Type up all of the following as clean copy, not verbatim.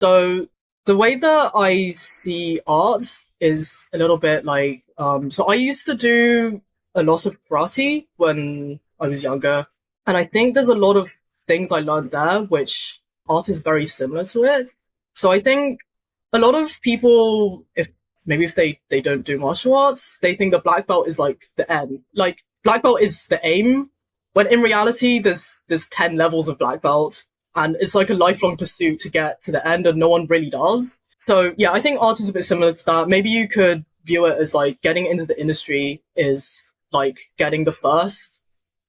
So the way that I see art is a little bit like so I used to do a lot of karate when I was younger, and I think there's a lot of things I learned there which art is very similar to it. So I think a lot of people, if they don't do martial arts, they think the black belt is like the end. Like black belt is the aim, when in reality there's 10 levels of black belt, and it's like a lifelong pursuit to get to the end, and no one really does. So yeah, I think art is a bit similar to that. Maybe you could view it as like getting into the industry is like getting the first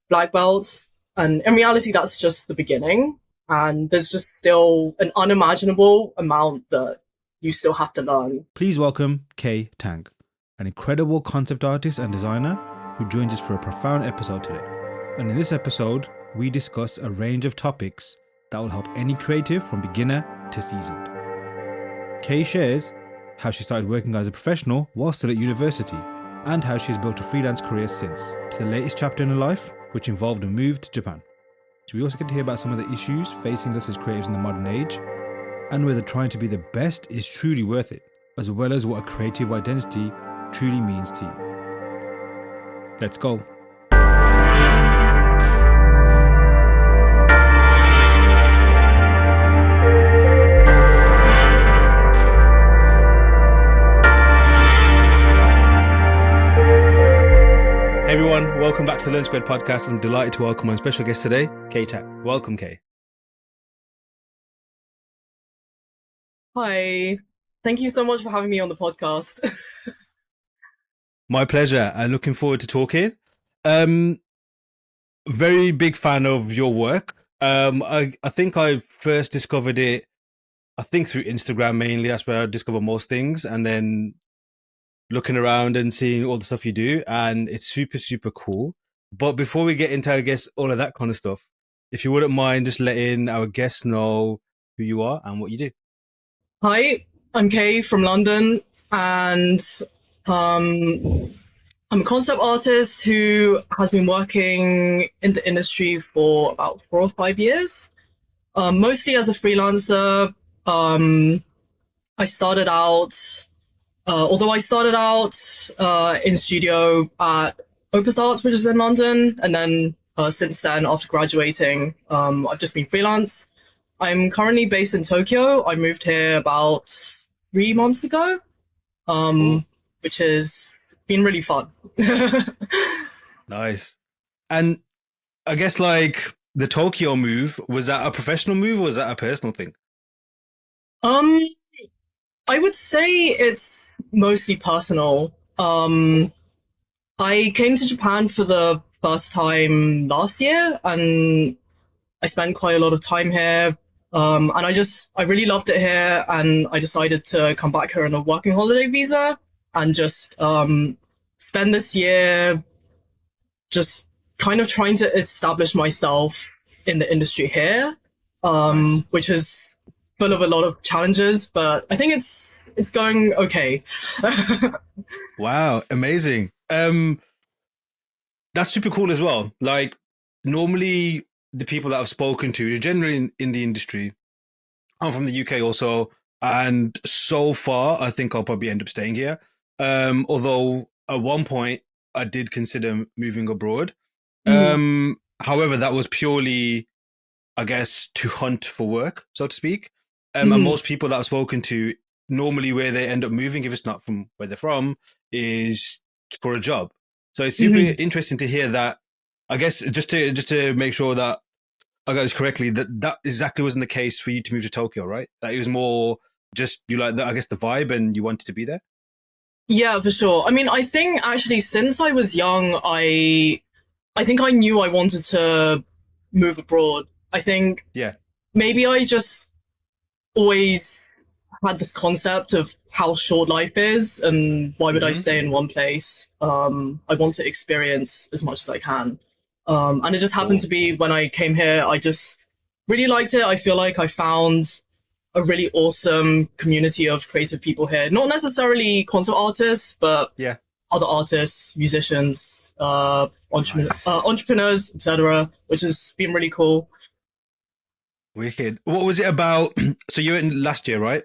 black belt, and in reality that's just the beginning, and there's just still an unimaginable amount that you still have to learn. Please welcome K Tang, an incredible concept artist and designer who joins us for a profound episode today. And in this episode, we discuss a range of topics that will help any creative from beginner to seasoned. Kay shares how she started working as a professional while still at university, and how she has built a freelance career since, to the latest chapter in her life, which involved a move to Japan. So we also get to hear about some of the issues facing us as creatives in the modern age, and whether trying to be the best is truly worth it, as well as what a creative identity truly means to you. Let's go. Hey everyone, welcome back to the Learn Squared podcast. I'm delighted to welcome our special guest today, K Tang. Welcome, Kay. Hi, thank you so much for having me on the podcast. My pleasure, and looking forward to talking. Very big fan of your work. I think I first discovered it, I think through Instagram mainly. That's where I discover most things, and then looking around and seeing all the stuff you do, and it's super, super cool. But before we get into, I guess, all of that kind of stuff, if you wouldn't mind just letting our guests know who you are and what you do. Hi, I'm Kay from London, and I'm a concept artist who has been working in the industry for about 4 or 5 years, mostly as a freelancer. I started out, although I started out in studio at Opus Arts, which is in London, and then since then, after graduating, I've just been freelance. I'm currently based in Tokyo. I moved here about 3 months ago, which has been really fun. Nice. And I guess like the Tokyo move, was that a professional move or was that a personal thing? I would say it's mostly personal. I came to Japan for the first time last year, and I spent quite a lot of time here. And I really loved it here, and I decided to come back here on a working holiday visa and just spend this year just kind of trying to establish myself in the industry here, Nice. which is full of a lot of challenges, but I think it's going okay. Wow, amazing. That's super cool as well. Like normally the people that I've spoken to, generally in the industry, I'm from the UK also, and so far I think I'll probably end up staying here. Although at one point I did consider moving abroad. Mhm. However, that was purely, I guess, to hunt for work, so to speak. And Mhm. most people that I've spoken to, normally where they end up moving, if it's not from where they're from, is for a job. So it's super Mhm. interesting to hear that. I guess just to make sure that I got this correctly, that exactly wasn't the case for you to move to Tokyo, right? That it was more just you like the, I guess the vibe and you wanted to be there. Yeah, for sure. I mean, I think actually since I was young, I think I knew I wanted to move abroad. I think Yeah. maybe I just always had this concept of how short life is and why would I Mm-hmm. stay in one place. I want to experience as much as I can. And it just happened Cool. to be when I came here, I just really liked it. I feel like I found a really awesome community of creative people here. Not necessarily concept artists, but Yeah. other artists, musicians, Nice. entrepreneurs, etc., which has been really cool. Wicked. What was it about? So you went last year, right?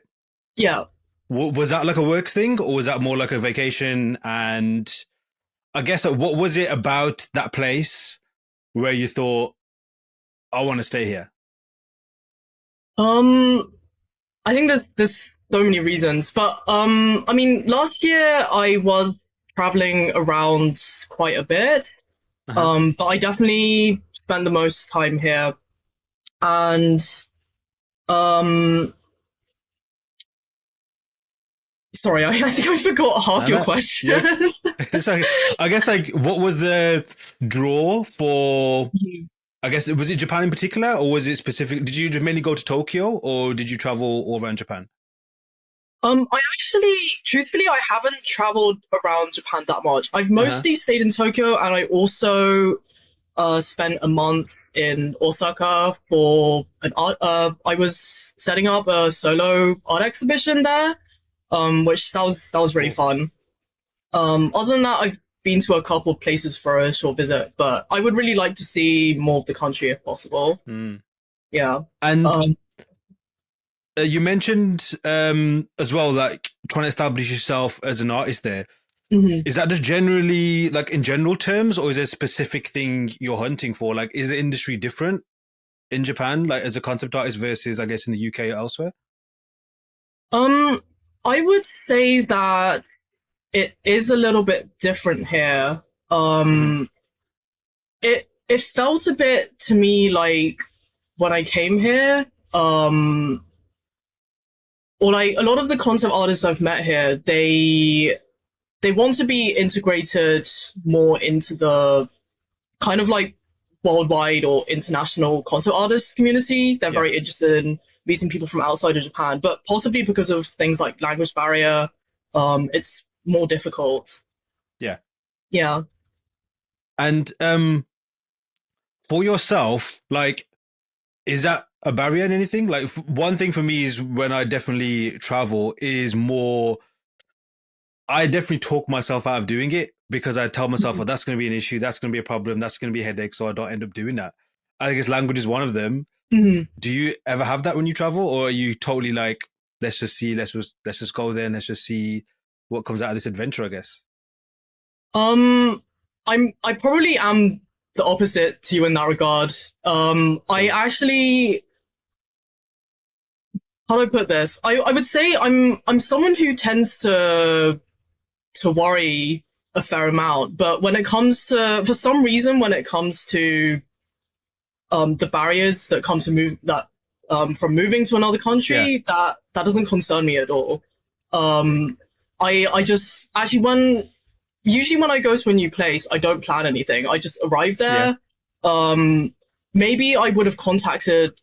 Yeah. Was that like a work thing, or was that more like a vacation? And I guess what was it about that place where you thought, I want to stay here? Um, I think there's so many reasons, but I mean, last year I was traveling around quite a bit. Uh huh. But I definitely spent the most time here, and um, sorry, I think I forgot half No, your no. question. Yeah. So I guess like what was the draw for? I guess was it Japan in particular, or was it specific? Did you mainly go to Tokyo, or did you travel all around Japan? I actually, truthfully, I haven't traveled around Japan that much. I've Uh huh. mostly stayed in Tokyo, and I also spent a month in Osaka for an art. I was setting up a solo art exhibition there, which that was really Cool. fun. Other than that, I've been to a couple of places for a short visit, but I would really like to see more of the country if possible. Mm. Yeah. And Um, you mentioned as well, like trying to establish yourself as an artist there. mhm. Is that just generally like in general terms, or is there a specific thing you're hunting for? Like, is the industry different in Japan, like as a concept artist versus, I guess, in the UK or elsewhere? um, I would say that it is a little bit different here. Mm-hmm. It felt a bit to me like when I came here, or like a lot of the concept artists I've met here, they want to be integrated more into the kind of like worldwide or international concept artist community. They're Yeah, very interested in meeting people from outside of Japan, but possibly because of things like language barrier, it's more difficult. yeah. Yeah. And for yourself, like, is that a barrier in anything? Like, one thing for me is when I definitely travel is more. I definitely talk myself out of doing it because I tell myself, "Oh, that's going to be an issue. That's going to be a problem. That's going to be a headache." So I don't end up doing that. I guess language is one of them. Mhm. Do you ever have that when you travel, or are you totally like, let's just see, let's just go there and let's just see what comes out of this adventure? I guess. Um, I probably am the opposite to you in that regard. I Cool. actually, how do I put this? I would say I'm someone who tends to worry a fair amount, but when it comes to, for some reason, when it comes to the barriers that come to move that from moving to another Yeah. country, that doesn't concern me at all. Sick. Um, I just actually when usually when I go to a new place, I don't plan anything. I just arrive Yeah. there. Um, maybe I would have contacted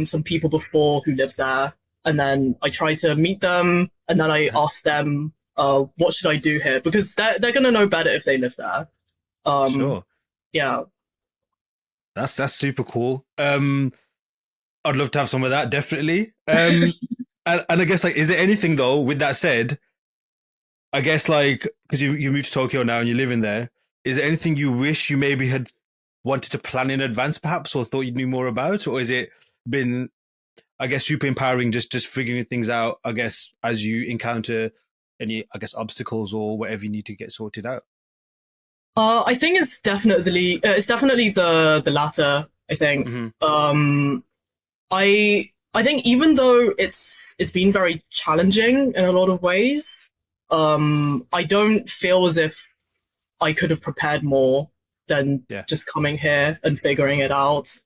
some people before who live there, and then I try to meet them, and then I ask them, what should I do here? Because they're gonna know better if they live there. Um, Sure. yeah. That's super cool. I'd love to have some of that, definitely. And I guess like, is there anything though? With that said, I guess like because you moved to Tokyo now and you're living there, is there anything you wish you maybe had wanted to plan in advance, perhaps, or thought you knew more about, or is it been, I guess, super empowering just figuring things out? I guess as you encounter any, I guess, obstacles or whatever you need to get sorted out. I think it's definitely the latter. I think. Mm-hmm. I think even though it's been very challenging in a lot of ways, I don't feel as if I could have prepared more than Yeah. just coming here and figuring it out.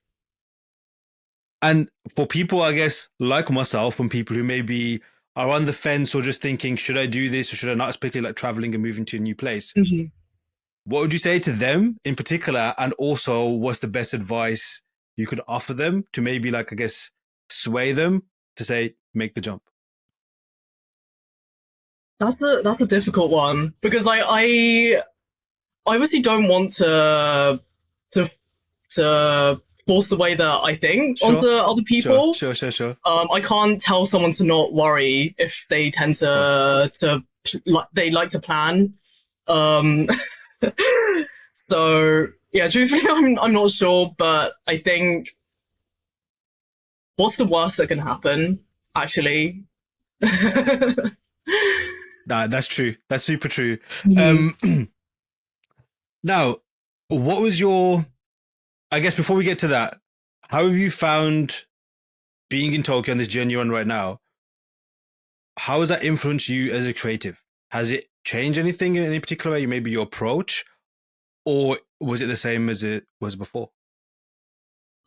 And for people, I guess, like myself, and people who maybe are on the fence or just thinking, should I do this or should I not, especially like traveling and moving to a new place, Mhm. what would you say to them in particular? And also, what's the best advice you could offer them to maybe, like, I guess, sway them to say, make the jump? That's a difficult one because I obviously don't want to to force the way that I think onto Sure, other sure, people. sure, sure, sure. Of I can't tell someone to not worry if they tend course. to they like to plan. Um, so yeah, truthfully, I'm not sure, but I think what's the worst that can happen? Actually. That's true. That's super true. Mhm. Um, now, what was your? I guess before we get to that, how have you found being in Tokyo on this journey you're on right now? How has that influenced you as a creative? Has it changed anything in any particular way? Maybe your approach, or was it the same as it was before?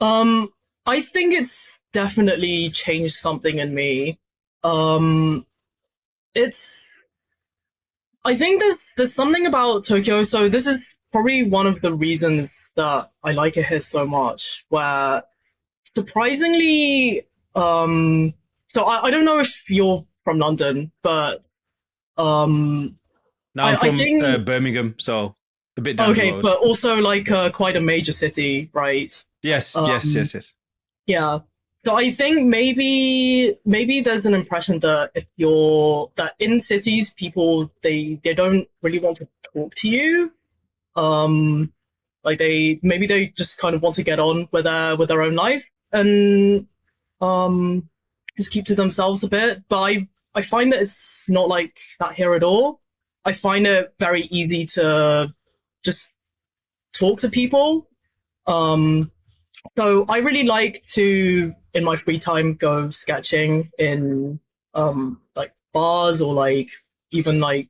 Um, I think it's definitely changed something in me. Um, it's I think there's something about Tokyo. So this is probably one of the reasons that I like it here so much. Where surprisingly, so I don't know if you're from London, but um, Now I'm I from think Birmingham, so a bit down the okay, road. but also like Yeah. quite a major city, right? Yes, yes, Um, yes, yes. Yeah. So I think maybe there's an impression that if you're that in cities people they don't really want to talk to you. Um like they just kind of want to get on with their own life and um just keep to themselves a bit. But I find that it's not like that here at all. I find it very easy to just talk to people. Um so I really like to, in my free time, go sketching in like bars or like even like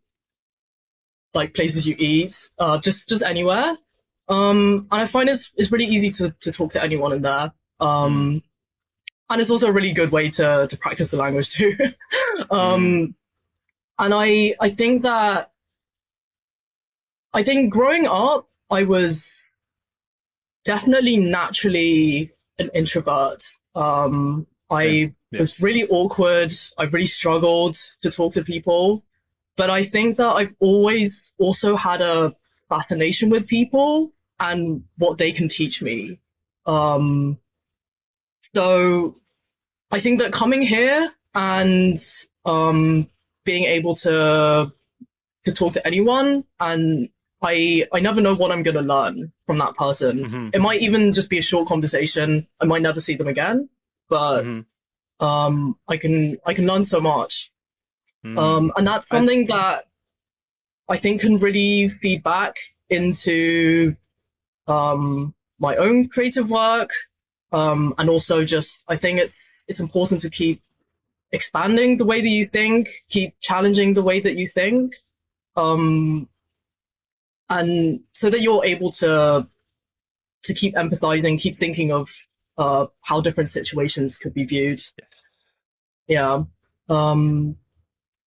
places you eat, just anywhere. And I find it's really easy to talk to anyone in there. Mm, Um, and it's also a really good way to practice the language too. mm, um, and I think growing up, I was definitely naturally an introvert. same. I Yeah. was really awkward. I really struggled to talk to people. But I think that I've always also had a fascination with people and what they can teach me. Um, so I think that coming here and being able to talk to anyone and I never know what I'm gonna learn from that person. Mm-hmm, It might even just be a short conversation. I might never see them again, but mm-hmm, I can learn so much. mm. And that's And something that I think can really feed back into my own creative work. And also just I think it's important to keep expanding the way that you think, keep challenging the way that you think. Um, and so that you're able to keep empathizing, keep thinking of how different situations could be viewed. yes, Yeah. Um,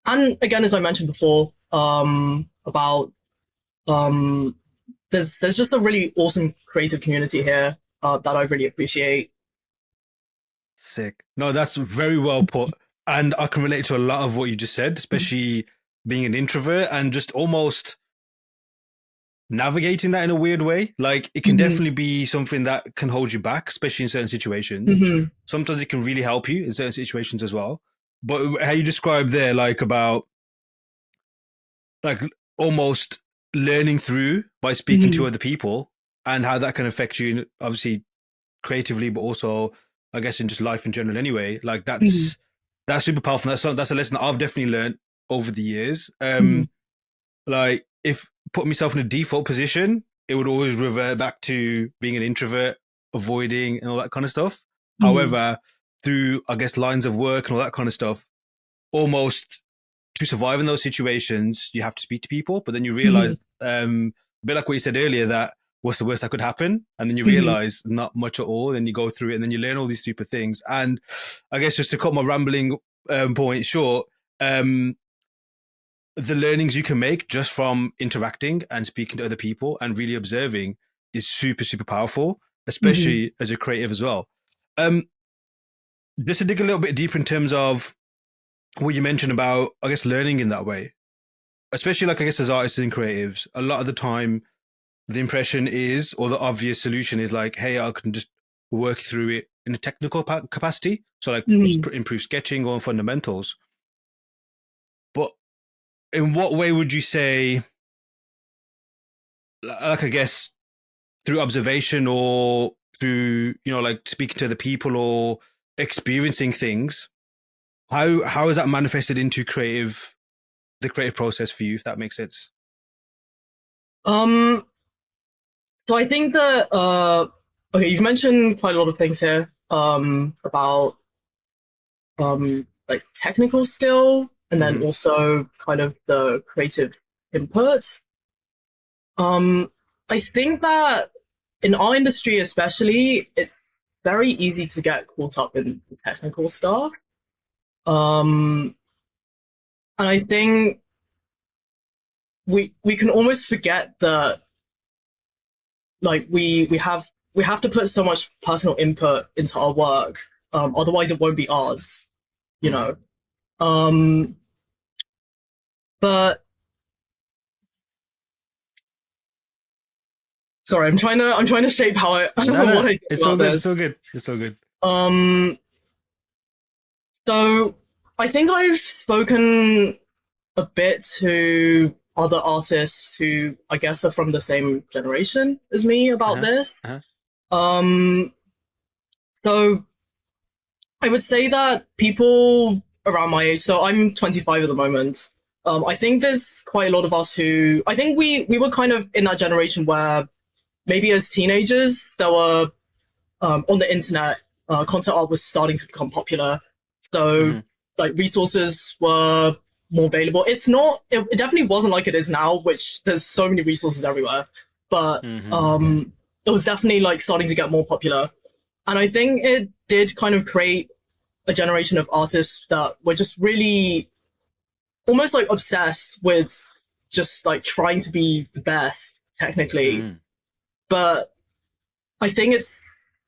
and again, as I mentioned before, about um, there's just a really awesome creative community here that I really appreciate. sick. No, that's very well put, and I can relate to a lot of what you just said, especially being an introvert and just almost navigating that in a weird way. Like it can Mm-hmm. definitely be something that can hold you back, especially in certain situations. Mm-hmm. Sometimes it can really help you in certain situations as well. But how you described there, like about like almost learning through by speaking to Mm-hmm. other people and how that can affect you, obviously creatively, but also I guess in just life in general. Anyway, like Mm-hmm. that's super powerful. That's a lesson that I've definitely learned over the years. Mm-hmm. Like if put myself in a default position, it would always revert back to being an introvert, avoiding and all that kind of stuff. Mm-hmm. However, through I guess lines of work and all that kind of stuff, almost to survive in those situations, you have to speak to people. But then you Mm-hmm. realize, a bit like what you said earlier, that what's the worst that could happen? And then you Mm-hmm. realize not much at all. Then you go through it and then you learn all these super things. And I guess just to cut my rambling point short, um, the learnings you can make just from interacting and speaking to other people and really observing is super, super powerful, Mm-hmm. especially as a creative as well. Um, just to dig a little bit deeper in terms of what you mentioned about, I guess, learning in that way, especially like I guess as artists and creatives, a lot of the time the impression is, or the obvious solution is like, hey, I can just work through it in a technical capacity, so like Mm-hmm. improve sketching or fundamentals. But in what way would you say, like I guess through observation or through like speaking to the people or experiencing things, how is that manifested into the creative process for you, if that makes sense? Um, so I think that okay, you've mentioned quite a lot of things here about like technical skill and then Mm-hmm. also kind of the creative input. Um, I think that in our industry especially, it's very easy to get caught up in the technical stuff. Um, and I think we can almost forget that like we have to put so much personal input into our work, otherwise it won't be ours, you Mm-hmm. know. Um, but sorry, I'm trying to shape how I No, no, what I think it's so about good. It's this. so good. It's so good. Um, so I think I've spoken a bit to other artists who I guess are from the same generation as me about Uh-huh. this. Uh-huh. Um, so I would say that people around my age, so I'm 25 at the moment. I think there's quite a lot of us who I think we were kind of in that generation where maybe as teenagers there were on the internet, concept art was starting to become popular. So Mm-hmm. like resources were more available. It definitely wasn't like it is now, which there's so many resources everywhere. But Mm-hmm. it was definitely like starting to get more popular. And I think it did kind of create a generation of artists that were just really almost like obsessed with just like trying to be the best technically. Mm-hmm. But I think it's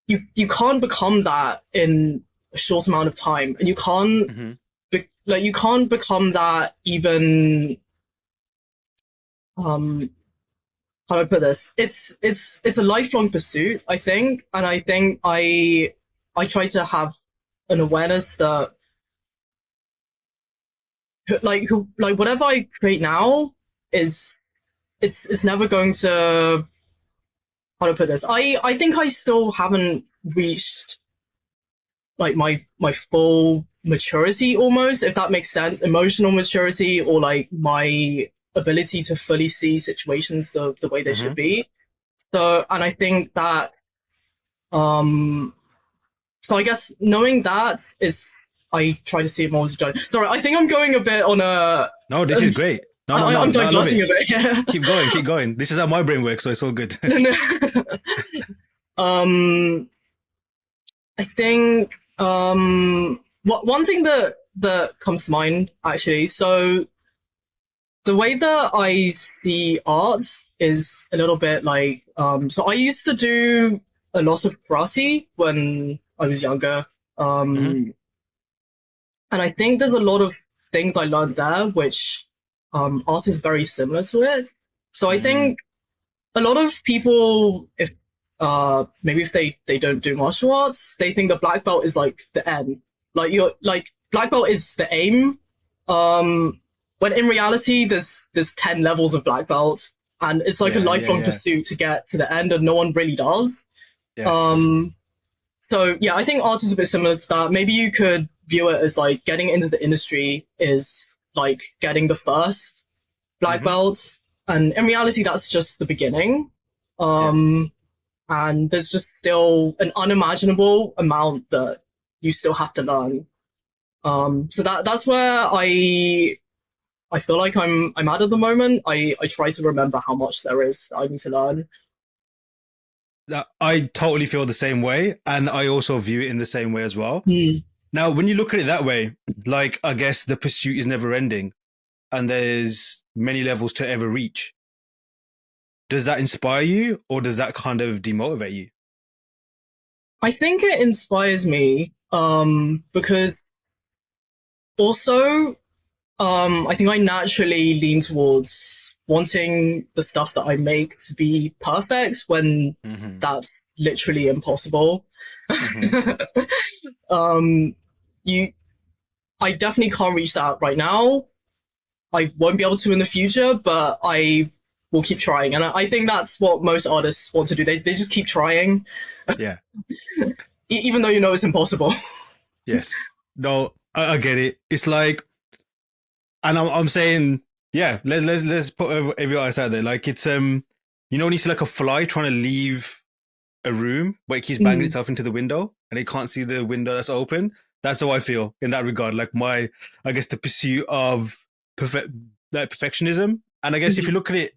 you can't become that in a short amount of time, and you can't Mm-hmm. like you can't become that even um how do I put this? It's a lifelong pursuit, I think, and I think I try to have an awareness that like whatever I create now is it's never going to how to put this. I think I still haven't reached like my full maturity almost, if that makes sense, emotional maturity or like my ability to fully see situations the way they Mm-hmm. should be. So and I think that um so I guess knowing that is I try to see it more as a journey. Sorry, I think I'm going a bit on a No, this is great. No, no, no, I'm no, I love digressing it. a bit. Yeah. Keep going, keep going. This is how my brain works, so it's all good. um, I think one thing that comes to mind actually. So the way that I see art is a little bit like so I used to do a lot of karate when I was younger. Mm-hmm. Um, and I think there's a lot of things I learned there which art is very similar to it. So I Mm-hmm. think a lot of people, if maybe if they don't do martial arts, they think the black belt is like the end. Like you're like black belt is the aim. When in reality there's 10 levels of black belt and it's like a Yeah, yeah, lifelong yeah. pursuit to get to the end and no one really does. Yes. Um so yeah, I think art is a bit similar to that. Maybe you could view it as like getting into the industry is like getting the first black Mm-hmm. belt, and in reality, that's just the beginning. Yeah. Um, and there's just still an unimaginable amount that you still have to learn. So that's where I feel like I'm at the moment. I try to remember how much there is that I need to learn. That I totally feel the same way, and I also view it in the same way as well. Hmm. Now, when you look at it that way, like I guess the pursuit is never ending, and there's many levels to ever reach. Does that inspire you, or does that kind of demotivate you? I think it inspires me because also I think I naturally lean towards wanting the stuff that I make to be perfect when Mm-hmm. that's literally impossible. Mm-hmm. um, you, I definitely can't reach that right now. I won't be able to in the future, but I will keep trying, and I think that's what most artists want to do. They just keep trying. Yeah. even though you know it's impossible. Yes. No, I get it. It's like, and I'm saying, yeah, let's put every eyes out there. Like it's you know when you see like a fly trying to leave a room, but it keeps banging Mhm. itself into the window, and it can't see the window that's open. That's how I feel in that regard. Like my, I guess the pursuit of perfect, like perfectionism. And I guess if you Mhm. look at it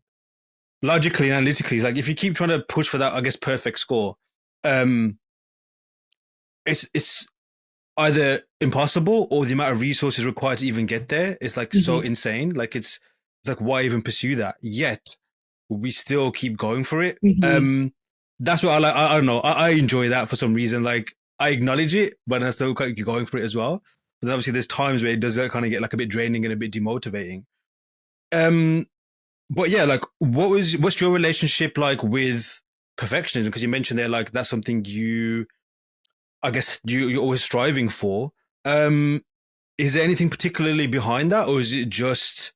logically and analytically, it's like if you keep trying to push for that, I guess perfect score, um, it's either impossible or the amount of resources required to even get there is like so Mhm. insane. Like it's like why even pursue that? Yet we still keep going for it. Mhm. That's what I like. I don't know. I enjoy that for some reason. Like I acknowledge it, but I still keep going for it as well. But obviously, there's times where it does kind of get like a bit draining and a bit demotivating. Um, but yeah, like what's your relationship like with perfectionism? Because you mentioned there like that's something you, I guess you're always striving for. Um, is there anything particularly behind that, or is it just,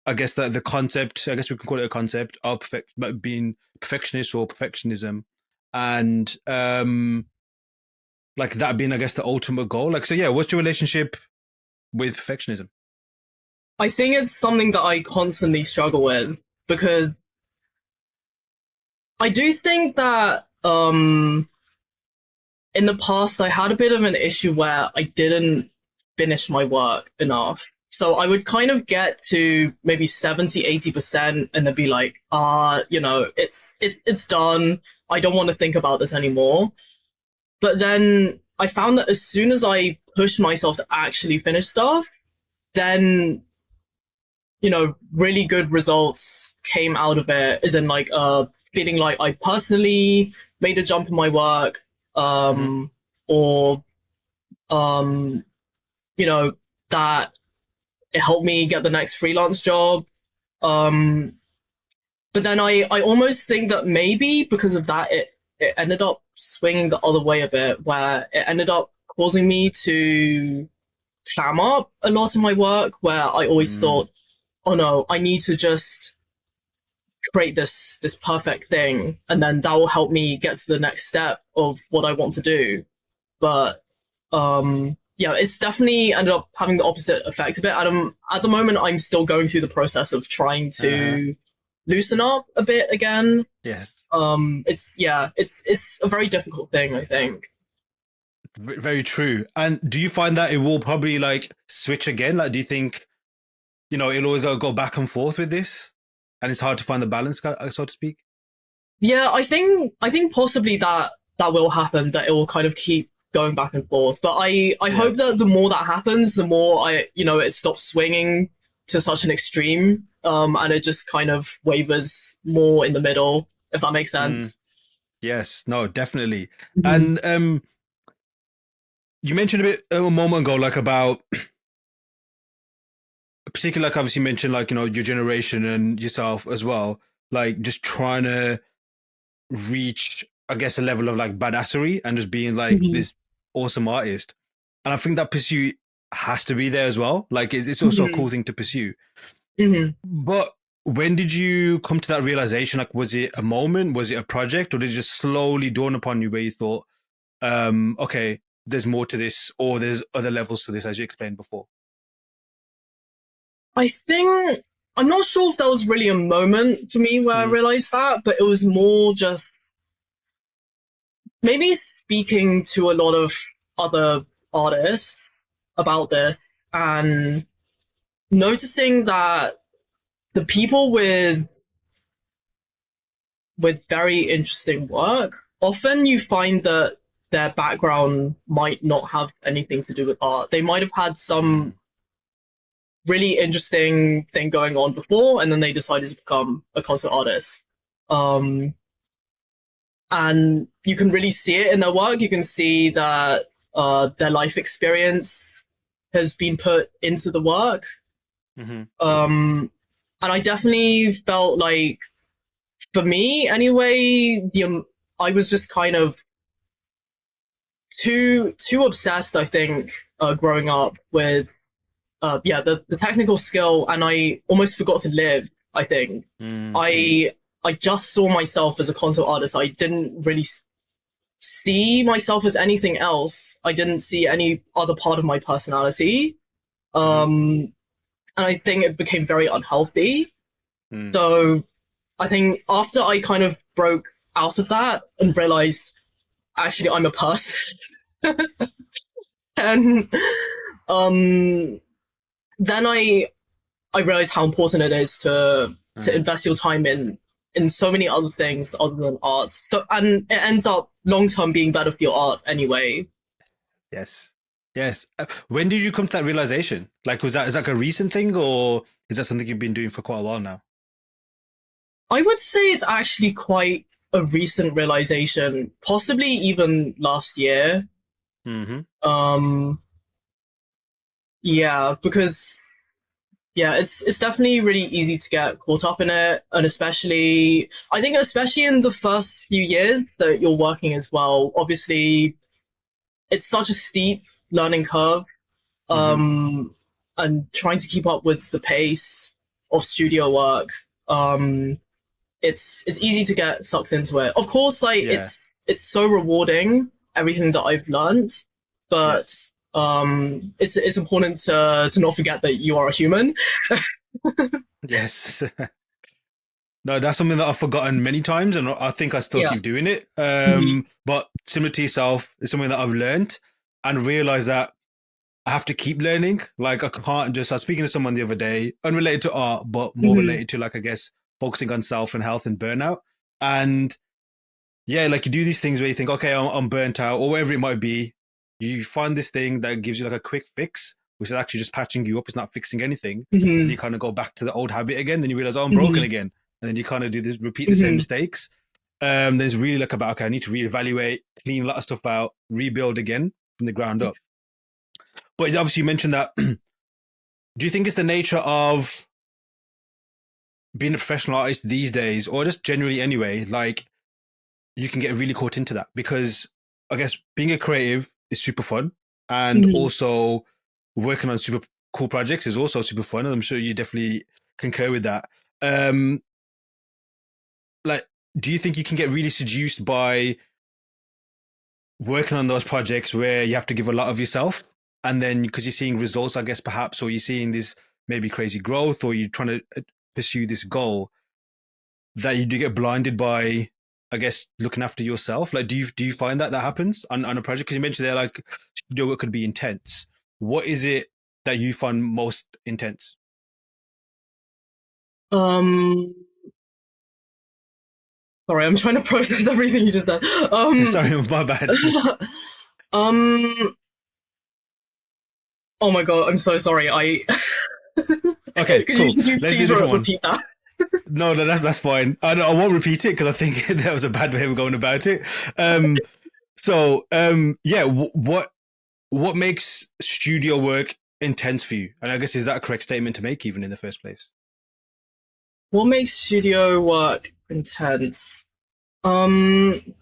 I guess that the concept, I guess we can call it a concept of being perfectionist or perfectionism, and like that being, I guess, the ultimate goal. Like, so yeah, what's your relationship with perfectionism? I think it's something that I constantly struggle with because I do think that in the past I had a bit of an issue where I didn't finish my work enough. So I would kind of get to maybe 70, 80% and then be like, it's done. I don't want to think about this anymore. But then I found that as soon as I pushed myself to actually finish stuff, then really good results came out of it, as in like feeling like I personally made a jump in my work, Mm-hmm. um, or um, you know, that it helped me get the next freelance job. Um, but then I almost think that maybe because of that, it ended up swinging the other way a bit, where it ended up causing me to clam up a lot of my work, where I always Mm, thought, oh no, I need to just create this perfect thing, and then that will help me get to the next step of what I want to do. But yeah, it's definitely ended up having the opposite effect a bit. And at the moment, I'm still going through the process of trying uh-huh. to loosen up a bit again. Yes, It's a very difficult thing, I think. very true. And do you find that it will probably like switch again? Like, do you think, you know, it'll always go back and forth with this, and it's hard to find the balance, so to speak? Yeah, I think possibly that will happen. That it will kind of keep going back and forth. But I Yeah. hope that the more that happens, the more it stops swinging to such an extreme. And it just kind of wavers more in the middle, if that makes Mm, sense. yes. No, definitely. Hmm. And you mentioned a bit a moment ago, like about particularly, like obviously you mentioned, like you know your generation and yourself as well, like just trying to reach, I guess, a level of like badassery and just being like Hmm. this awesome artist. And I think that pursuit has to be there as well. Like it's also a Hmm. cool thing to pursue. Hmm. But when did you come to that realization? Like, was it a moment? Was it a project? Or did it just slowly dawn upon you where you thought, okay, there's more to this, or there's other levels to this, as you explained before? I think I'm not sure if that was really a moment for me where I Mm, realized that, but it was more just maybe speaking to a lot of other artists about this and noticing that the people with very interesting work, often you find that their background might not have anything to do with art. They might have had some mm, really interesting thing going on before, and then they decided to become a concert artist. Um, and you can really see it in their work. You can see that their life experience has been put into the work. mm-hmm, And I definitely felt like, for me anyway, I was just kind of too obsessed. I think growing up with the technical skill, and I almost forgot to live. I think mm, mm, I I just saw myself as a concert artist. I didn't really see myself as anything else. I didn't see any other part of my personality. Hmm. And I think it became very unhealthy. Mm. So I think after I kind of broke out of that and realized actually I'm a person, and um, then I realized how important it is to Mm. invest your time in so many other things other than art. So and it ends up long term being better for your art anyway. Yes. Yes. When did you come to that realization? Like, was that is that like a recent thing, or is that something you've been doing for quite a while now? I would say it's actually quite a recent realization, possibly even last year. Hmm. Um, yeah, because yeah, it's definitely really easy to get caught up in it, and especially I think especially in the first few years that you're working as well. Obviously, it's such a steep learning curve, Hmm. um, and trying to keep up with the pace of studio work. Um, it's easy to get sucked into it. Of course, like Yeah. it's so rewarding everything that I've learned, but Yes. it's important to not forget that you are a human. Yes. No, that's something that I've forgotten many times, and I think I still Yeah. keep doing it. Mhm. But similar to yourself, it's something that I've learned and realized that I have to keep learning. Like I can't just. I was speaking to someone the other day, unrelated to art, but more Mhm. related to like I guess focusing on self and health and burnout. And yeah, like you do these things where you think, okay, I'm burnt out or whatever it might be. You find this thing that gives you like a quick fix, which is actually just patching you up. It's not fixing anything. And Mhm. you kind of go back to the old habit again. Then you realize, oh, I'm broken Mhm. again. And then you kind of do this, repeat the same Mhm. mistakes. Then it's really like about, okay, I need to reevaluate, clean a lot of stuff out, rebuild again from the ground up. But obviously, you mentioned that. Do you think it's the nature of being a professional artist these days, or just generally anyway? Like, you can get really caught into that because I guess being a creative is super fun, and Mhm. also working on super cool projects is also super fun, and I'm sure you definitely concur with that. Um, like, do you think you can get really seduced by working on those projects where you have to give a lot of yourself, and then because you're seeing results, I guess perhaps, or you're seeing this maybe crazy growth, or you're trying to pursue this goal, that you do get blinded by, I guess, looking after yourself? Like, do you find that that happens on a project? Because you mentioned there, like, your work could be intense. What is it that you find most intense? Um, sorry, I'm trying to process everything you just said. Sorry, my bad. um, oh my god, I'm so sorry. I Okay, cool. could you Let's do a please different one. repeat that? No, no, that's fine. I won't repeat it because I think that was a bad way of going about it. Um, yeah, what makes studio work intense for you? And I guess is that a correct statement to make, even in the first place? What makes studio work intense? Um,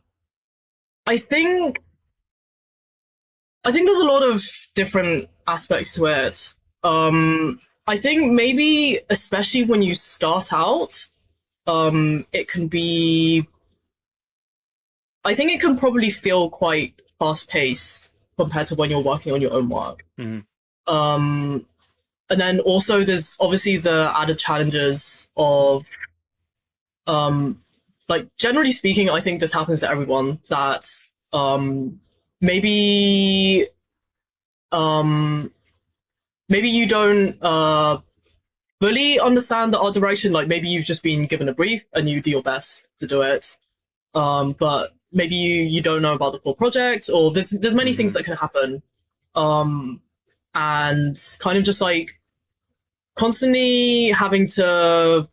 I think I think there's a lot of different aspects to it. I think maybe especially when you start out, it can be. I think it can probably feel quite fast paced compared to when you're working on your own work. Mm-hmm. Um, and then also there's obviously the added challenges of um, like generally speaking, I think this happens to everyone that um, maybe um, maybe you don't fully understand the art direction. Like maybe you've just been given a brief and you do your best to do it. But maybe you don't know about the full project, or there's many things Mm-hmm. that can happen. Um, and kind of just like constantly having to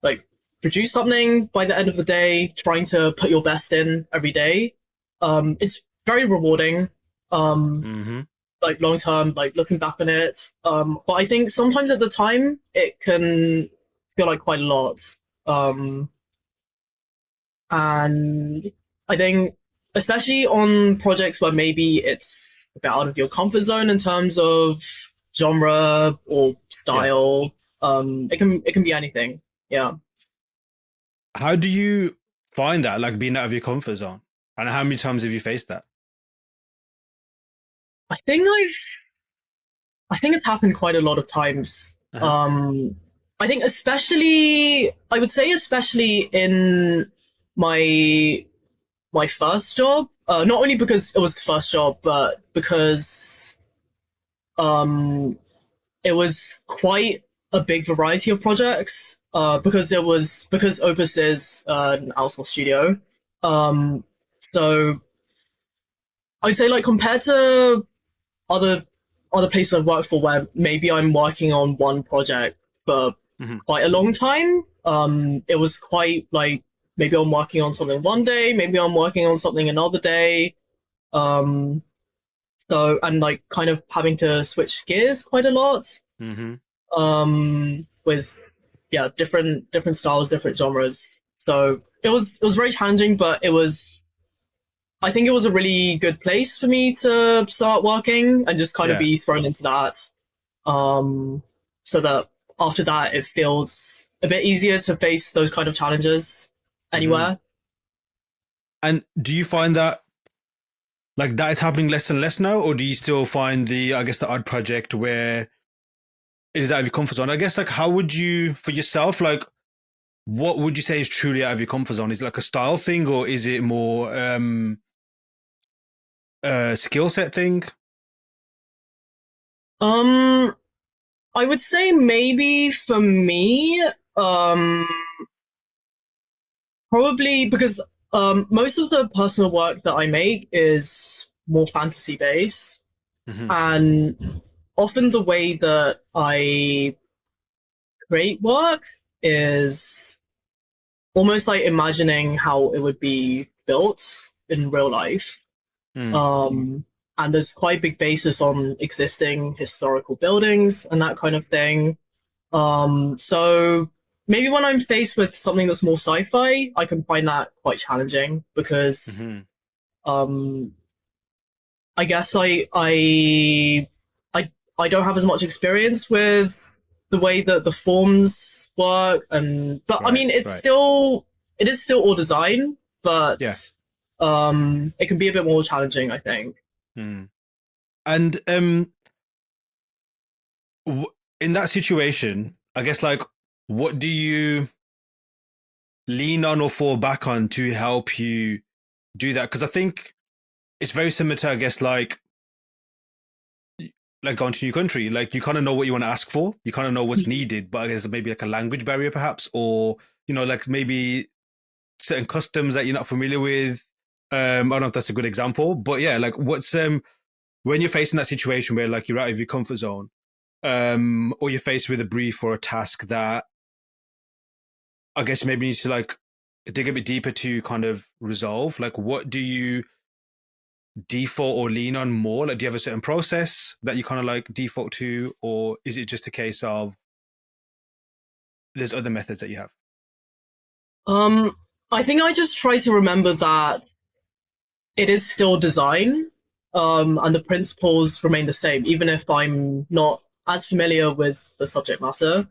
like produce something by the end of the day, trying to put your best in every day. It's very rewarding. Um, Mm-hmm. like long term, like looking back on it. But I think sometimes at the time it can feel like quite a lot. Um, and I think especially on projects where maybe it's a bit out of your comfort zone in terms of genre or Yeah. style, it can be anything. Yeah. How do you find that, like being out of your comfort zone? And how many times have you faced that? I think I think it's happened quite a lot of times. Uh-huh. I think especially, I would say especially in my my first job. Not only because it was the first job, but because um, it was quite a big variety of projects. Because Opus is an outsourced studio. Um, so I'd say like compared to other other places I've worked for where maybe I'm working on one project for Hmm. quite a long time. It was quite like maybe I'm working on something one day, maybe I'm working on something another day. Um, and like kind of having to switch gears quite a lot. Hmm. With yeah, different styles, different genres. So it was very challenging, but it was I think it was a really good place for me to start working and just kind of Yeah. be thrown into that. Um, so that after that, it feels a bit easier to face those kind of challenges Hmm. anywhere. And do you find that like that is happening less and less now, or do you still find the, I guess, the odd project where it is out of your comfort zone? I guess like how would you for yourself like what would you say is truly out of your comfort zone? Is it like a style thing, or is it more a skill set thing? Um, I would say maybe for me, um, probably because most of the personal work that I make is more fantasy based, Hmm. and often the way that I create work is almost like imagining how it would be built in real life. Mm. Um, and there's quite a big basis on existing historical buildings and that kind of thing. So maybe when I'm faced with something that's more sci-fi, I can find that quite challenging because Hmm. um, I guess I don't have as much experience with the way that the forms work, and but I Right. mean Right. it is still all design, but Yeah. it can be a bit more challenging, I think. Mm. And in that situation, I guess like what do you lean on or fall back on to help you do that? Because I think it's very similar to, I guess, like going to a new country. Like you kind of know what you want to ask for, you kind of know what's needed, but there's maybe like a language barrier, perhaps, or like maybe certain customs that you're not familiar with. I don't know if that's a good example, but yeah, like what's when you're facing that situation where like you're out of your comfort zone, or you're faced with a brief or a task that I guess maybe you need to like dig a bit deeper to kind of resolve. Like, what do you default or lean on more? Like, do you have a certain process that you kind of like default to, or is it just a case of there's other methods that you have? Um, I think I just try to remember that it is still design, and the principles remain the same, even if I'm not as familiar with the subject matter.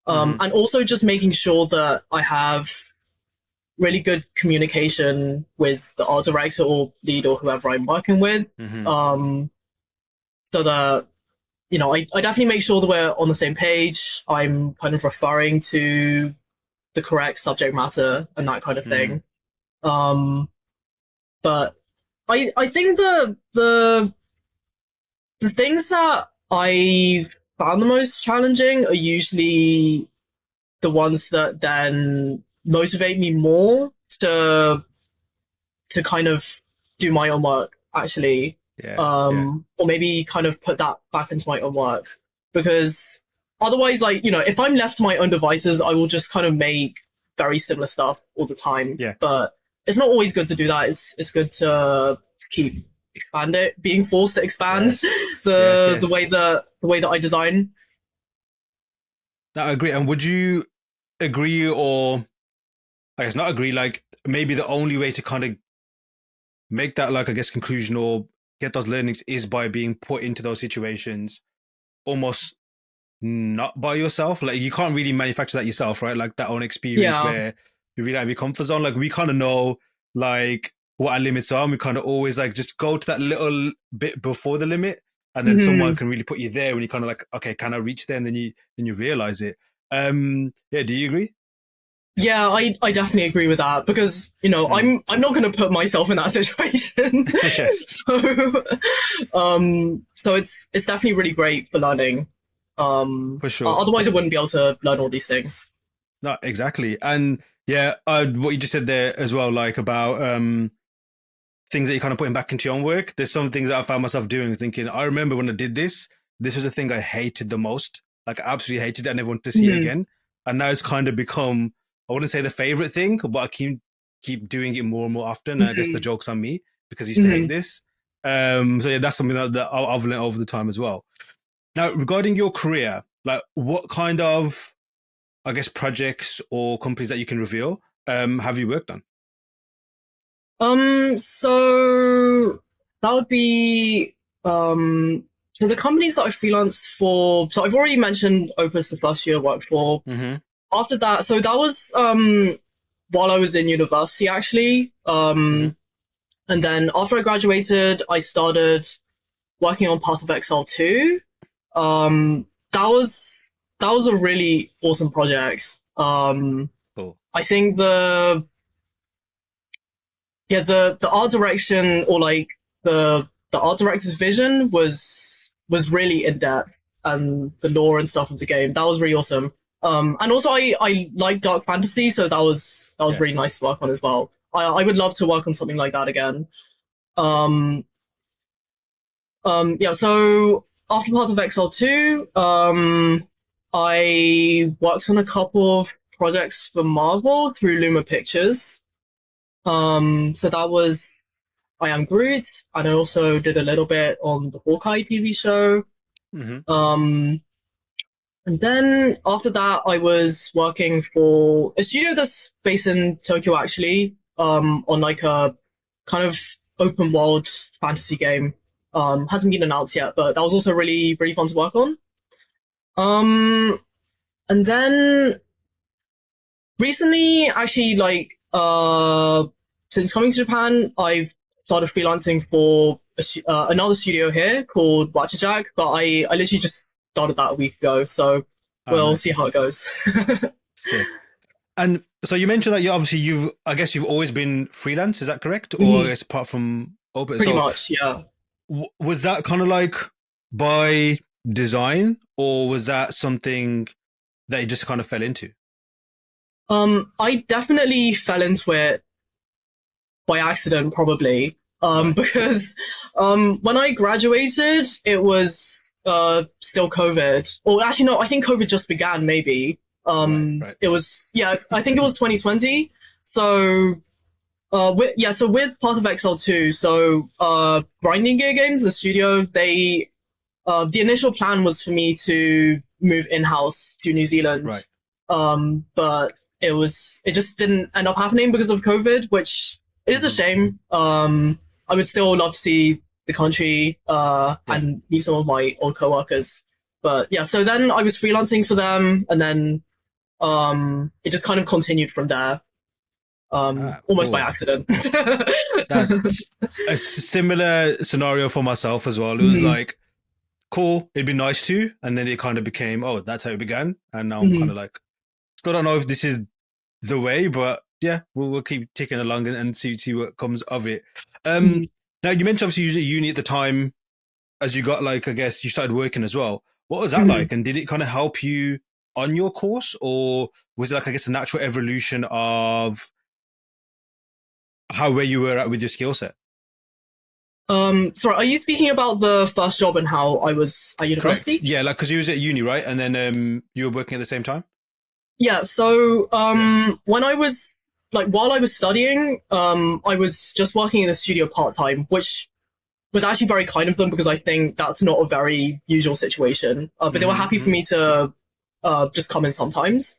Mm-hmm. And also just making sure that I have really good communication with the art director or lead or whoever I'm working with. Mm-hmm. Um, so that, I definitely make sure that we're on the same page. I'm kind of referring to the correct subject matter and that kind of Mm-hmm. thing. Um, but I think the things that I found the most challenging are usually the ones that then motivate me more to kind of do my own work actually, Yeah. Yeah. or maybe kind of put that back into my own work because otherwise, like if I'm left to my own devices, I will just kind of make very similar stuff all the time. Yeah. But it's not always good to do that. It's good to keep expand it, being forced to expand Yes. Yes. Yes. the way that I design. No, I agree. And would you agree, or I guess not agree? Like maybe the only way to kind of make that like I guess conclusion or get those learnings is by being put into those situations almost not by yourself. Like you can't really manufacture that yourself, right? Like that own experience Yeah. where you really have your comfort zone. Like we kind of know like what our limits are. And we kind of always like just go to that little bit before the limit, and then Hmm. someone can really put you there when you kind of like, okay, can I reach there? And then you realize it. Yeah, do you agree? Yeah, I definitely agree with that because Mm. I'm not going to put myself in that situation. Yes, So it's definitely really great for learning. for sure. Otherwise, I wouldn't be able to learn all these things. No, exactly. And yeah, what you just said there as well, like about things that you're kind of putting back into your own work. There's some things that I found myself doing, thinking, I remember when I did this, this was the thing I hated the most. Like I absolutely hated it. I never wanted to see it Hmm. again. And now it's kind of become, I wouldn't say the favorite thing, but I keep doing it more and more often. And I guess the Hmm. joke's on me because I used to hate Hmm. this. So yeah, that's something that I've learned over the time as well. Now, regarding your career, like what kind of, I guess, projects or companies that you can reveal have you worked on? So that would be so the companies that I freelanced for. So I've already mentioned Opus, the first year I worked for. Mm-hmm. After that, so that was while I was in university actually. Mm-hmm. And then after I graduated, I started working on parts of Excel 2. That was a really awesome project. Cool. I think the art direction or like the art director's vision was really in depth, and the lore and stuff of the game, that was really awesome. And also I like dark fantasy, so that was really Yes. nice to work on as well. I would love to work on something like that again. Um, yeah, so after Path of Exile 2, I worked on a couple of projects for Marvel through Luma Pictures. So that was I Am Groot, and I also did a little bit on the Hawkeye TV show. Mm-hmm. Um, and then after that, I was working for a studio that's based in Tokyo, actually, on like a kind of open world fantasy game. Hasn't been announced yet, but that was also really, really fun to work on. Um, and then recently, actually, like since coming to Japan, I've started freelancing for another studio here called Watchajak, but I literally just started that a week ago, so Oh, we'll see nice. how it goes. Sick. And so you mentioned that I guess you've always been freelance. Is that correct? Or I Mhm. guess apart from open. Pretty So much, yeah. was that kind of like by design, or was that something that you just kind of fell into? I definitely fell into it by accident, probably. Right. Because when I graduated, it was still COVID. Or actually, no, I think COVID just began. Maybe Right. Right. it was, yeah, I think it was 2020. So so with Path of Exile 2, so Grinding Gear Games, the studio, they the initial plan was for me to move in house to New Zealand, Right. but it just didn't end up happening because of COVID, which is a Mm-hmm. shame. I would still love to see the country Yeah. and meet some of my old coworkers. But yeah, so then I was freelancing for them, and then it just kind of continued from there, Ah, almost by cool. accident. That a similar scenario for myself as well. It was Mhm. like cool. It'd be nice to, and then it kind of became, oh, that's how it began. And now I'm kind Mhm. of like, still don't know if this is the way, but yeah, we'll keep ticking along and see what comes of it. Um, Mhm. Now you mentioned obviously you was at uni at the time as you got like I guess you started working as well. What was that Mhm. like, and did it kind of help you on your course, or was it like I guess a natural evolution of how where you were at with your skill set? Sorry, are you speaking about the first job and how I was at Correct. university? Yeah, like because you was at uni, right, and then you were working at the same time. Yeah, so Yeah. when I was like while I was studying, I was just working in a studio part time, which was actually very kind of them because I think that's not a very usual situation. But they were happy for Mm-hmm. me to just come in sometimes.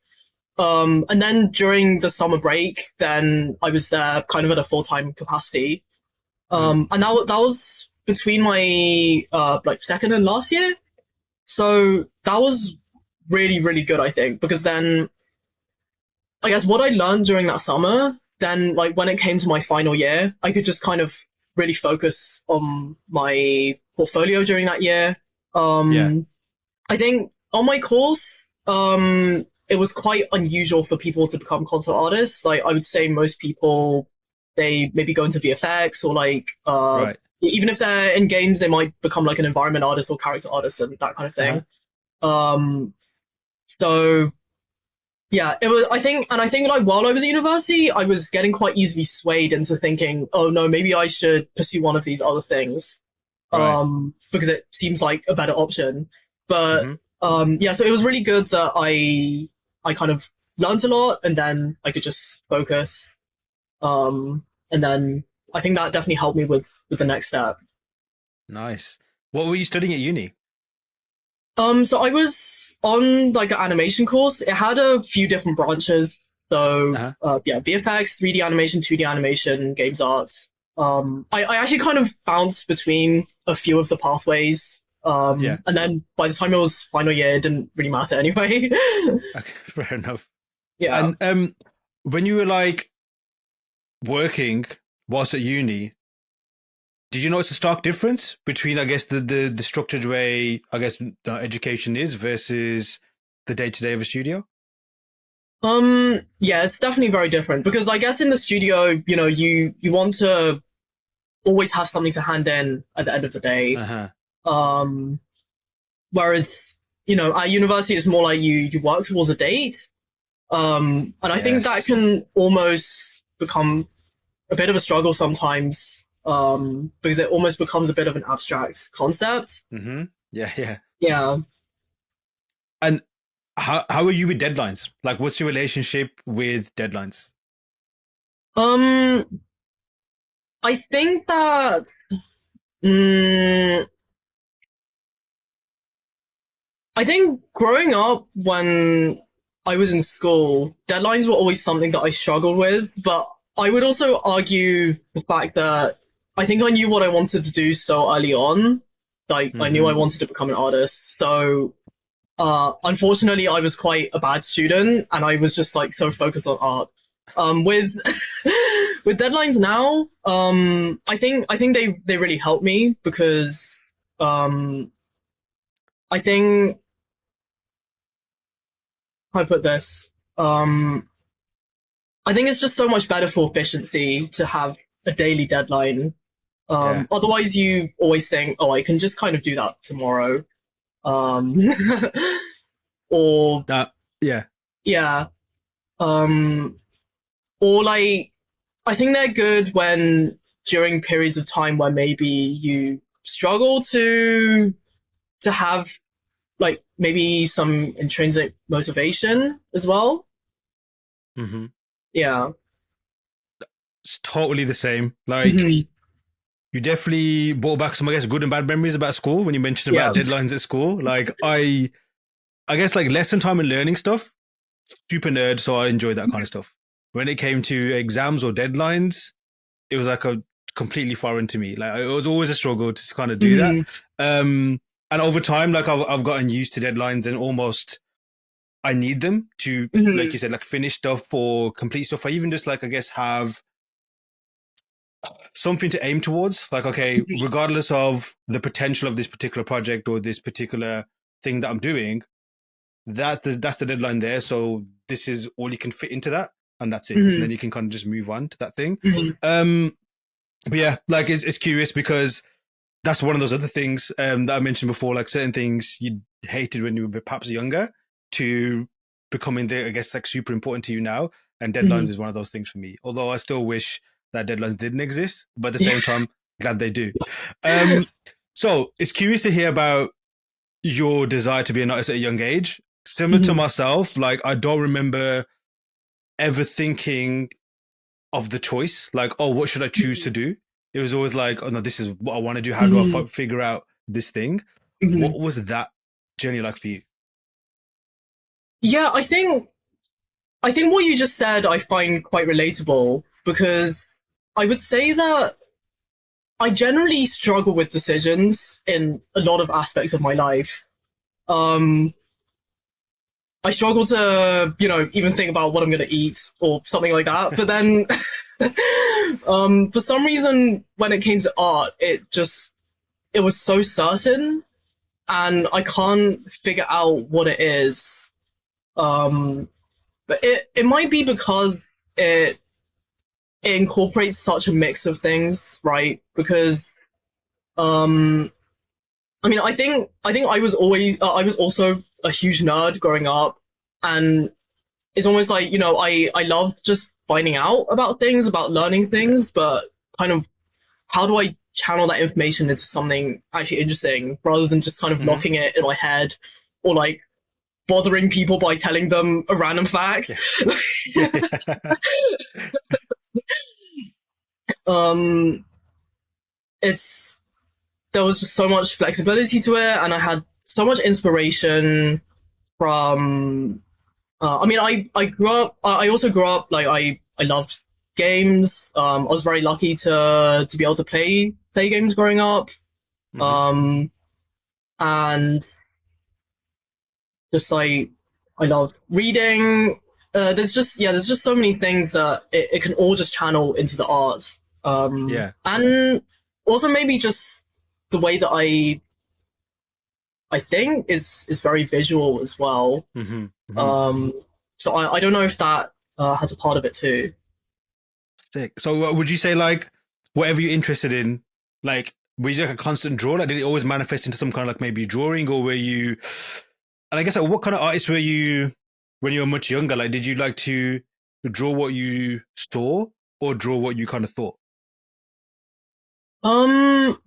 And then during the summer break, then I was there kind of at a full time capacity. Mm-hmm. And that was between my like second and last year. So that was really, really good, I think, because then I guess what I learned during that summer, then like when it came to my final year, I could just kind of really focus on my portfolio during that year. Yeah. I think on my course, it was quite unusual for people to become concept artists. Like I would say most people, they maybe go into VFX or like Right. even if they're in games, they might become like an environment artist or character artist and that kind of Uh-huh. thing. Um, so yeah, it was. I think like while I was at university, I was getting quite easily swayed into thinking, oh no, maybe I should pursue one of these other things, Right. because it seems like a better option. But Mm-hmm. yeah, so it was really good that I kind of learned a lot, and then I could just focus. And then I think that definitely helped me with the next step. Nice. What were you studying at uni? So I was on like an animation course. It had a few different branches. So Uh-huh. yeah, VFX, 3D animation, 2D animation, games art. I actually kind of bounced between a few of the pathways. Yeah. And then by the time it was final year, it didn't really matter anyway. Okay, fair enough. Yeah. And when you were like working whilst at uni, did you notice a stark difference between, I guess, the structured way, I guess, education is versus the day to day of a studio? Yeah, it's definitely very different because I guess in the studio, you know, you want to always have something to hand in at the end of the day. Uh huh. Um, Whereas, you know, at university, it's more like you work towards a date. And I think that Yes. can almost become a bit of a struggle sometimes, because it almost becomes a bit of an abstract concept. Mm-hmm. Yeah, yeah. Yeah. And how are you with deadlines? Like, what's your relationship with deadlines? Um, I think that, mm, I think growing up when I was in school, deadlines were always something that I struggled with, but I would also argue the fact that I think I knew what I wanted to do so early on. Like I knew I Mm-hmm. wanted to become an artist. So unfortunately I was quite a bad student and I was just like so focused on art. With with deadlines now, I think they really help me because I think how I put this. I think it's just so much better for efficiency to have a daily deadline. Yeah. Otherwise, you always think, oh, I can just kind of do that tomorrow. Um, or, That. Yeah. yeah. Um, or like, I think they're good when during periods of time where maybe you struggle to have like maybe some intrinsic motivation as well. Mm-hmm. Yeah. It's totally the same. Like, Mhm. you definitely brought back some, I guess, good and bad memories about school when you mentioned Yeah. about deadlines at school. Like, I guess, like lesson time and learning stuff. Super nerd, so I enjoyed that kind of stuff. When it came to exams or deadlines, it was like a completely foreign to me. Like, it was always a struggle to kind of do that. Mhm. Um, and over time, like I've gotten used to deadlines and almost I need them to, like Mhm. you said, like finish stuff or complete stuff. I even just like I guess have something to aim towards. Like, okay, regardless of the potential of this particular project or this particular thing that I'm doing, that's the deadline there. So this is all you can fit into that, and that's it. And then Mhm. you can kind of just move on to that thing. Mhm. Um, but yeah, like it's curious because that's one of those other things that I mentioned before. Like certain things you hated when you were perhaps younger to becoming I guess like super important to you now. And deadlines Mhm. is one of those things for me. Although I still wish that deadlines didn't exist, but at the Yeah. same time, glad they do. Um, so it's curious to hear about your desire to be an artist at a young age. Similar to Mhm. myself, like I don't remember ever thinking of the choice, like, oh, what should I choose to Mhm. do? It was always like, oh no, this is what I want to do. How do I Mhm. figure out this thing? Mhm. What was that journey like for you? Yeah, I think what you just said I find quite relatable because I would say that I generally struggle with decisions in a lot of aspects of my life. Um, I struggle to, even think about what I'm gonna eat or something like that. But then, for some reason, when it came to art, it was so certain, and I can't figure out what it is. Um, but it might be because it incorporates such a mix of things, right? Because um, I mean, I think I was also a huge nerd growing up, and it's almost like I love just finding out about things, about learning things, but kind of how do I channel that information into something actually interesting rather than just kind of Hmm. locking it in my head or like bothering people by telling them a random fact. Yeah. Yeah. um, it's there was just so much flexibility to it, and I had so much inspiration from. I mean, I grew up. I also grew up like I loved games. I was very lucky to be able to play games growing up. Hmm. Um, and just like I love reading. There's just so many things that it can all just channel into the art. Yeah. And also maybe just the way that I think is very visual as well. Hmm. Hmm. Um, so I don't know if that has a part of it too. Sick. So, would you say like whatever you're interested in, like were you like a constant drawer? Like, did it always manifest into some kind of like maybe drawing, or were you? And I guess like what kind of artist were you when you were much younger? Like, did you like to draw what you saw, or draw what you kind of thought? Um,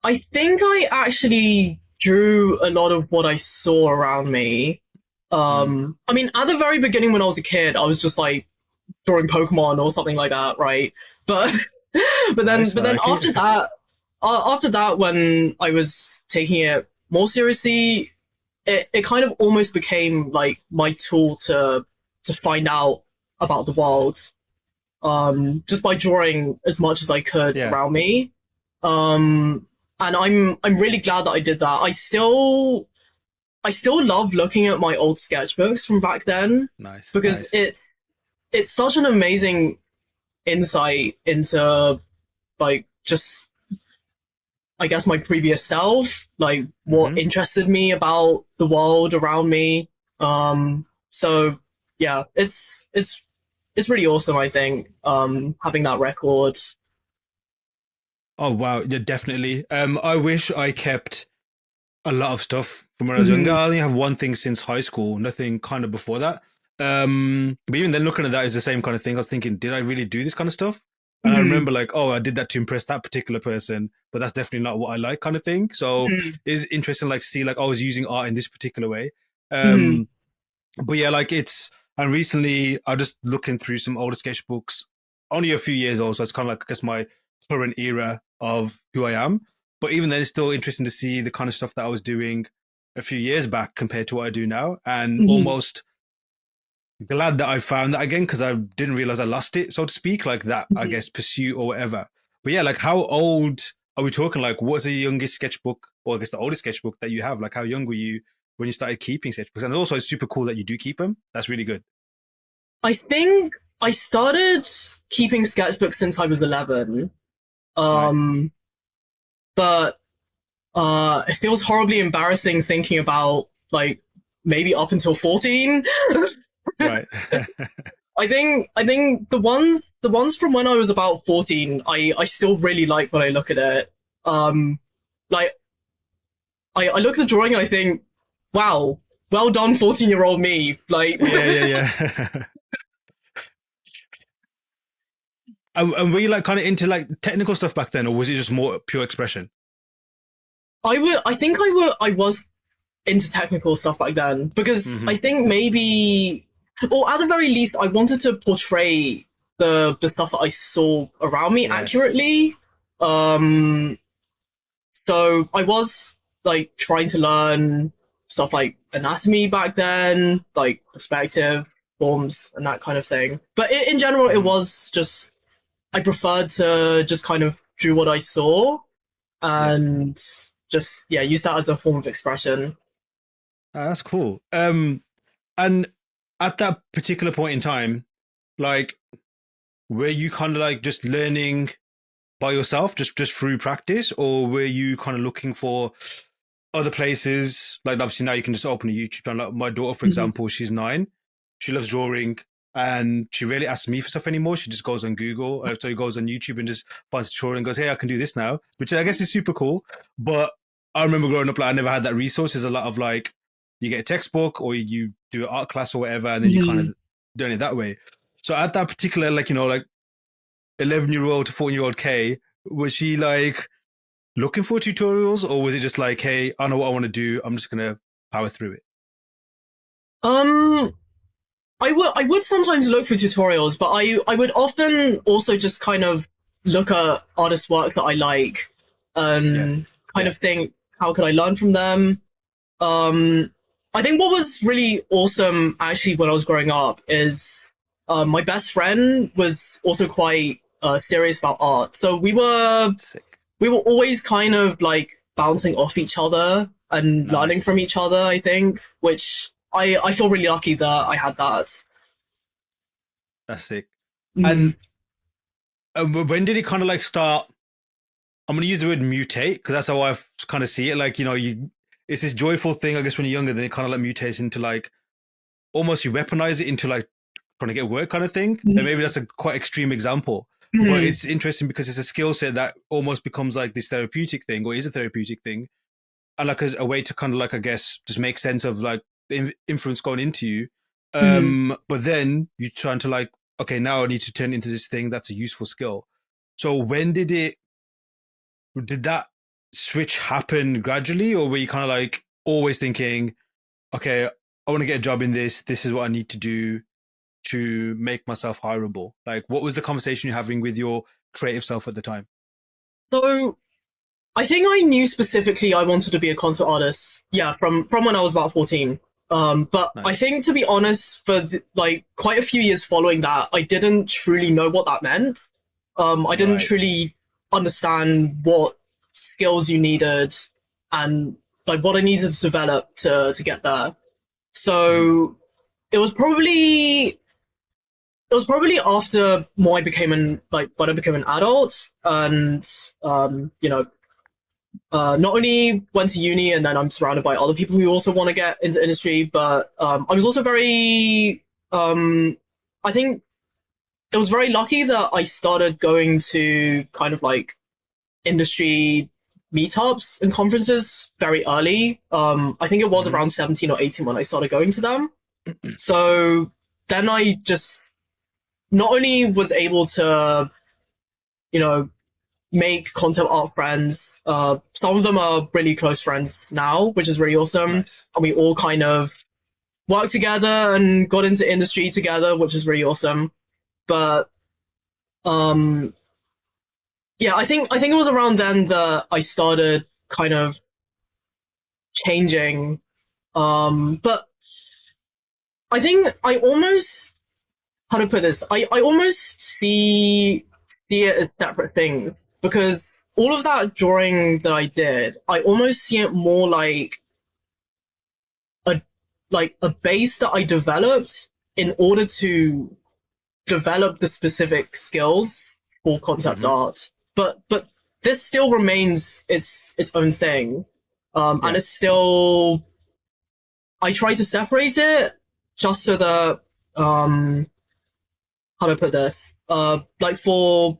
I think I actually drew a lot of what I saw around me. Mm. I mean, at the very beginning when I was a kid, I was just like drawing Pokemon or something like that, right? But Nice. but I then like it. after that, when I was taking it more seriously, it kind of almost became like my tool to find out about the world. Just by drawing as much as I could Yeah. around me. Um, and I'm really glad that I did that. I still love looking at my old sketchbooks from back then Nice. because Nice. it's such an amazing insight into like just I guess my previous self, like what Hmm. interested me about the world around me. So yeah, it's really awesome. I think having that record. Oh wow. Yeah, definitely. I wish I kept a lot of stuff from when I was younger. Mhm, I only have one thing since high school, nothing kind of before that. But even then, looking at that is the same kind of thing. I was thinking, did I really do this kind of stuff? And I mhm, remember like, oh, I did that to impress that particular person, but that's definitely not what I like, kind of thing. So mhm, it's interesting, like to see like I was using art in this particular way. mhm, But yeah, like it's and recently I just looking through some older sketchbooks, only a few years old, so it's kind of like I guess my current era of who I am. But even then, it's still interesting to see the kind of stuff that I was doing a few years back compared to what I do now, and mhm, almost glad that I found that again because I didn't realize I lost it, so to speak, like that I mhm. guess pursuit or whatever. But yeah, like how old are we talking? Like, what's the youngest sketchbook, or I guess the oldest sketchbook that you have? Like, how young were you when you started keeping sketchbooks? And also, it's super cool that you do keep them. That's really good. I think I started keeping sketchbooks since I was 11. Nice. Um, but it feels horribly embarrassing thinking about like maybe up until 14. Right. I think the ones from when I was about 14, I still really like when I look at it. Um, like I look at the drawing and I think, wow, well done, 14-year-old me. Like Yeah, yeah, yeah. And were you like kind of into like technical stuff back then, or was it just more pure expression? I was into technical stuff back then because Hmm. I think maybe, or at the very least, I wanted to portray the stuff that I saw around me Yes. accurately. Um, so I was like trying to learn stuff like anatomy back then, like perspective, forms, and that kind of thing. But in general, it Hmm. was just I preferred to just kind of do what I saw Yeah. and just use that as a form of expression. That's cool. And at that particular point in time, like, were you kind of like just learning by yourself, just through practice, or were you kind of looking for other places? Like, obviously now you can just open a YouTube channel. Like my daughter, for Mhm. example, she's 9. She loves drawing, and she rarely asks me for stuff anymore. She just goes on Google, so he goes on YouTube and just finds a tutorial and goes, "Hey, I can do this now," which I guess is super cool. But I remember growing up, like I never had that resource. There's a lot of like, you get a textbook or you do an art class or whatever, and then you kind Mhm. of doing it that way. So at that particular, like, like 11-year-old to 14-year-old K, was she like looking for tutorials, or was it just like, hey, I know what I want to do, I'm just gonna power through it? Um, I would sometimes look for tutorials, but I would often also just kind of look at artists' work that I like Yeah, and kind yeah, of think, how could I learn from them? Um, I think what was really awesome actually when I was growing up is my best friend was also quite serious about art. So sick, we were always kind of like bouncing off each other and learning from nice, each other, I think, which I feel really lucky that I had that. that's sick. Mm, And when did it kind of like start? I'm gonna use the word mutate because that's how I kind of see it. Like, it's this joyful thing, I guess, when you're younger. Then it kind of like mutates into like, almost you weaponize it into like trying to get work kind of thing. And maybe mm, that's a quite extreme example, but mm, it's interesting because it's a skill set that almost becomes like this therapeutic thing, or is a therapeutic thing, and like a way to kind of like, I guess, just make sense of like the influence going into you. mm. But then you trying to like, okay, now I need to turn into this thing that's a useful skill. So when did that switch happen gradually, or were you kind of like always thinking, okay, I want to get a job in this. This is what I need to do to make myself hireable. Like, what was the conversation you're having with your creative self at the time? So I think I knew specifically I wanted to be a concert artist. Yeah, from when I was about 14. But I Nice. think to be honest, for like quite a few years following that, I didn't truly know what that meant. I didn't Right. truly understand what skills you needed and like what I needed to develop to get there. Mm-hmm. So it was probably it was probably after more I became an like when I became an adult and not only went to uni and then I'm surrounded by other people who also want to get into industry, but I was also very, I think it was very lucky that I started going to kind of like industry meetups and conferences very early. I think it was Mm-hmm. around 17 or 18 when I started going to them. So then I just not only was able to, you know, make concept art friends. Some of them are really close friends now, which is really awesome. Nice. And we all kind of worked together and got into industry together, which is really awesome. But um, yeah, I think it was around then that I started kind of changing. But I think I almost how to put this. I almost see it as separate things because all of that drawing that I did, I almost see it more a a base that I developed in order to develop the specific skills for concept Mm-hmm. art. But this still remains its own thing. And Yeah. it's still I try to separate it just so that how do I put this? Like for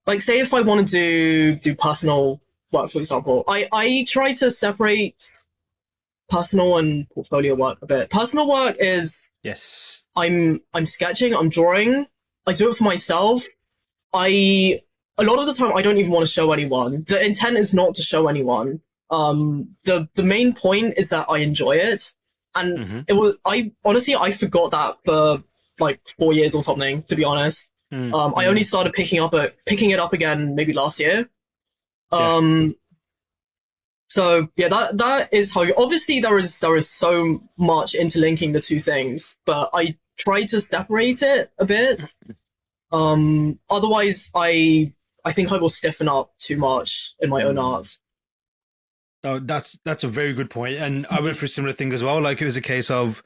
like say if I want to do personal work, for example, I try to separate personal and portfolio work a bit. Personal work is Yes. I'm sketching, I'm drawing, I do it for myself. I a lot of the time I don't even want to show anyone. The intent is not to show anyone. The main point is that I enjoy it, and Mm-hmm. it was I honestly I forgot that for like 4 years or something. To be honest, I only Mm-hmm. started picking it up again maybe last year. Yeah. Um, so yeah, that is how you. Obviously, there is so much interlinking the two things, but I try to separate it a bit. Otherwise, I think I will stiffen up too much in my own Mm. art. No, that's a very good point. And I went through a similar thing as well. Like it was a case of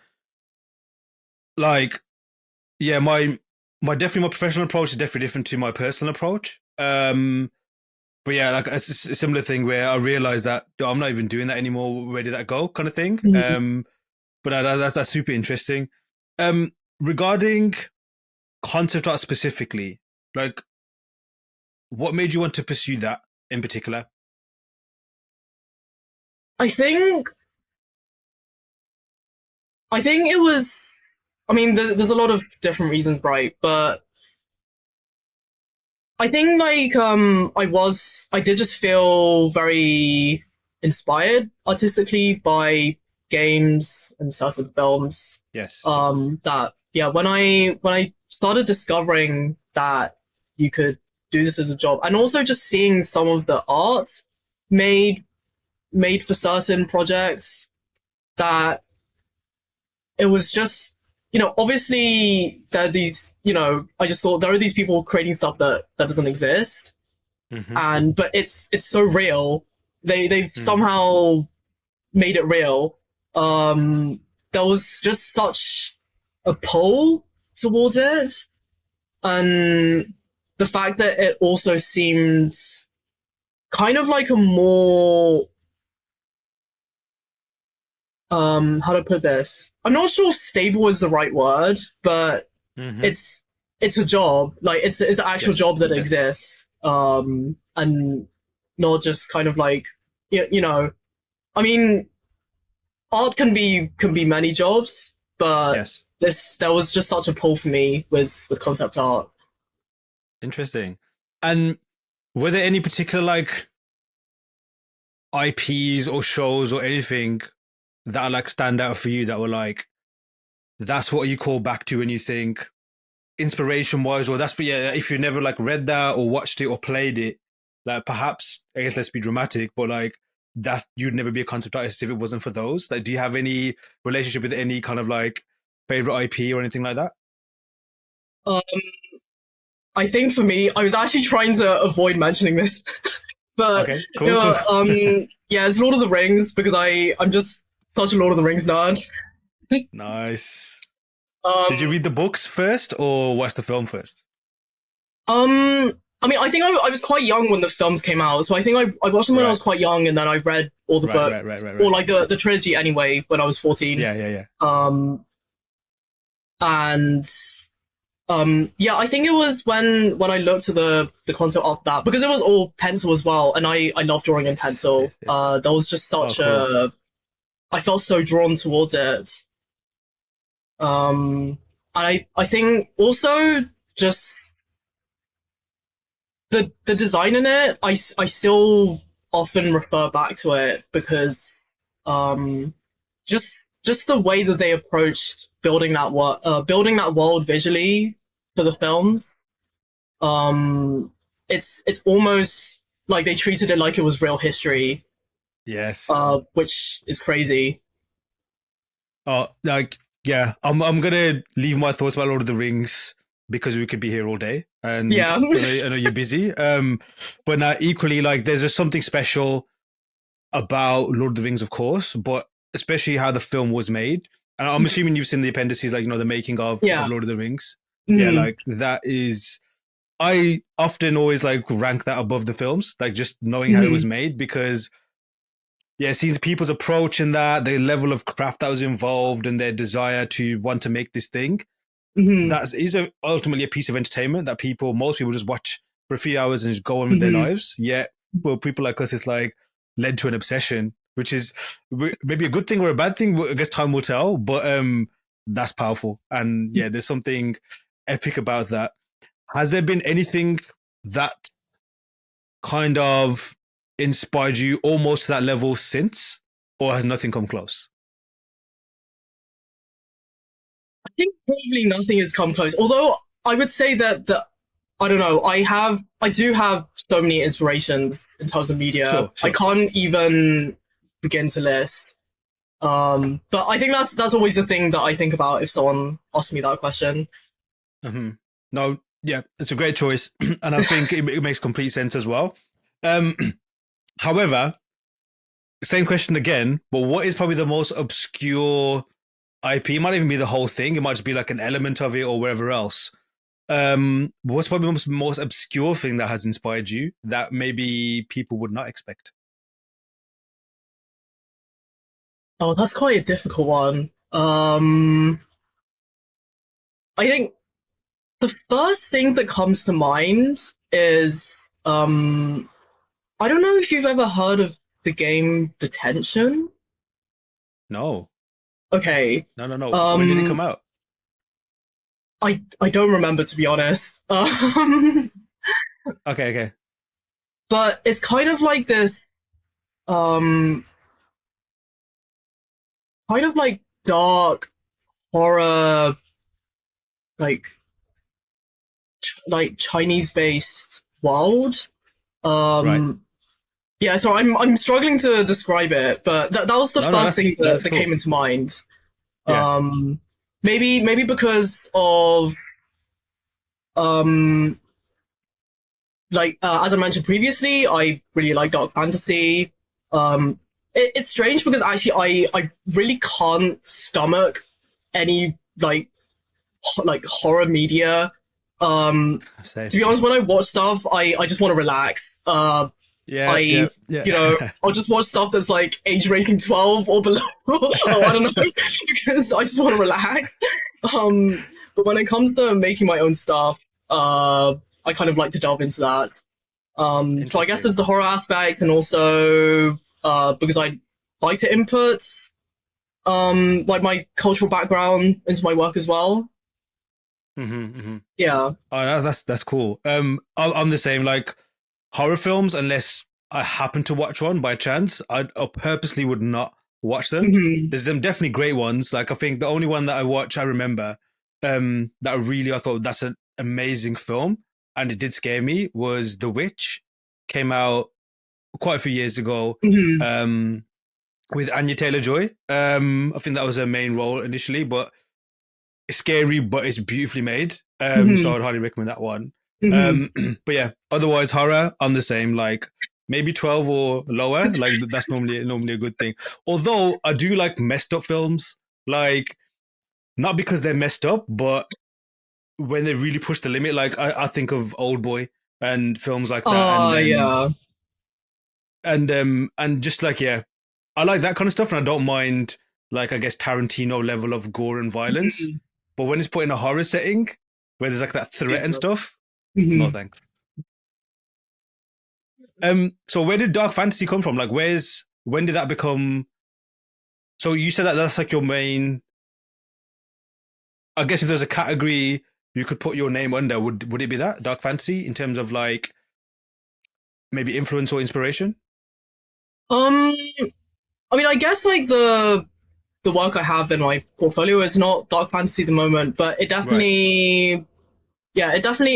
like, yeah, my definitely my professional approach is definitely different to my personal approach. But yeah, like it's a similar thing where I realized that "Yo, I'm not even doing that anymore. Where did that go? Kind of thing. Mhm. But that's super interesting. Regarding concept art specifically, like what made you want to pursue that in particular? I think I think it was. I mean, there's a lot of different reasons, right? But I think I did just feel very inspired artistically by games and certain films. Yes. That yeah, when I started discovering that you could do this as a job, and also just seeing some of the art made made for certain projects, that it was just, obviously there are these, I just thought there are these people creating stuff that doesn't exist, Mm-hmm. and but it's so real. They've somehow made it real. Um, there was just such a pull towards it, and the fact that it also seemed kind of like a more, how to put this? I'm not sure if stable is the right word, but Mm-hmm. it's it's a job. Like it's an actual Yes. job that Yes. exists. And not just kind of like, you know. I mean, art can be many jobs, but Yes. this there was just such a pull for me with concept art. Interesting. And were there any particular like IPs or shows or anything that like stand out for you that were like that's what you call back to when you think inspiration wise, or that's, but yeah, if you never like read that or watched it or played it, like perhaps, I guess let's be dramatic, but like that you'd never be a concept artist if it wasn't for those. Like, do you have any relationship with any kind of like favorite IP or anything like that? Um, I think for me, I was actually trying to avoid mentioning this, but Okay, cool, cool. yeah, it's Lord of the Rings because I'm just such a Lord of the Rings nerd. Nice. Um, Did you read the books first or watch the film first? I mean, I think I was quite young when the films came out, so I think I watched them when I Right, was quite young, and then I read all the right, books, right, right, right, or right. like the trilogy anyway, when I was 14. Yeah, yeah, yeah. Um, and yeah, I think it was when I looked at the concept of that, because it was all pencil as well, and I love drawing in Yes, pencil. yes, yes, yes. There was just Oh, such cool. a I felt so drawn towards it. And I think also just the design in it, I still often refer back to it because um just the way that they approached building that world visually for the films. um it's almost like they treated it like it was real history, Yes. which is crazy. Oh, like yeah, I'm gonna leave my thoughts about Lord of the Rings because we could be here all day, and Yeah. I know you're busy. But now equally, like there's just something special about Lord of the Rings, of course, but especially how the film was made. And I'm assuming you've seen the appendices, like the making of Yeah. Lord of the Rings. Yeah, Mhm. like that is. I often always like rank that above the films, like just knowing how it was Mhm. made because yeah, seeing people's approach in that, the level of craft that was involved, and their desire to want to make this thing. Mhm. That is ultimately a piece of entertainment that most people just watch for a few hours and just go on with their Mhm. lives. Yet, well, people like us, it's like led to an obsession, which is maybe a good thing or a bad thing. I guess time will tell, but that's powerful. And yeah, there's something epic about that. Has there been anything that kind of inspired you almost to that level since, or has nothing come close? I think probably nothing has come close. Although I would say that I don't know. I do have so many inspirations in terms of media. Sure, I sure. can't even begin to list. But I think that's always the thing that I think about if someone asks me that question. Mm-hmm. No, yeah, it's a great choice, and I think it makes complete sense as well. Um, However, same question again, but what is probably the most obscure IP? It might even be the whole thing. It might just be like an element of it or wherever else. What's probably the most obscure thing that has inspired you that maybe people would not expect? Oh, that's quite a difficult one. I think the first thing that comes to mind is I don't know if you've ever heard of the game Detention. No, Okay. no. When did it come Um out? I don't remember, to be honest. Okay. But it's kind of like this um kind of like dark horror, like Chinese based world. Right. Um yeah, so I'm struggling to describe it, but that was the No, first thing that's that came cool. into mind. Yeah. Um maybe because of um as I mentioned previously, I really like dark fantasy. It's strange because actually I really can't stomach any like horror media. Same. To be honest, when I watch stuff, I just want to relax. I Yeah. I'll just watch stuff that's like age rating 12 or below. Oh, I don't know, because I just want to relax. But when it comes to making my own stuff, I kind of like to delve into that. So I guess Interesting. there's the horror aspect, and also because I like to input like my cultural background into my work as well. Hmm. Yeah. Oh, that's cool. I'm the same. Like horror films, unless I happen to watch one by chance, I purposely would not watch them. Hmm. There's them definitely great ones. Like I think the only one that I watch, I remember, that I thought that's an amazing film, and it did scare me. Was The Witch? Came out quite a few years ago. Hmm. Um, with Anya Taylor Joy. I think that was her main role initially, but it's scary, but it's beautifully made. So Hmm. I'd highly recommend that one. Hmm. Um, but yeah, otherwise horror, I'm the same. Like maybe 12 or lower. Like that's normally a good thing. Although I do like messed up films. Like not because they're messed up, but when they really push the limit. Like I think of Old Boy and films like that, Yeah. and just like yeah, I like that kind of stuff, and I don't mind like I guess Tarantino level of gore and violence. Hmm. But when it's put in a horror setting where there's like that threat and Yeah. stuff, no Hmm. thanks. So where did dark fantasy come from? Like, when did that become? So you said that that's like your main. I guess if there's a category you could put your name under, would it be that dark fantasy in terms of like maybe influence or inspiration? Um, I mean, I guess like the work I have in my portfolio is not dark fantasy at the moment, but Right. it definitely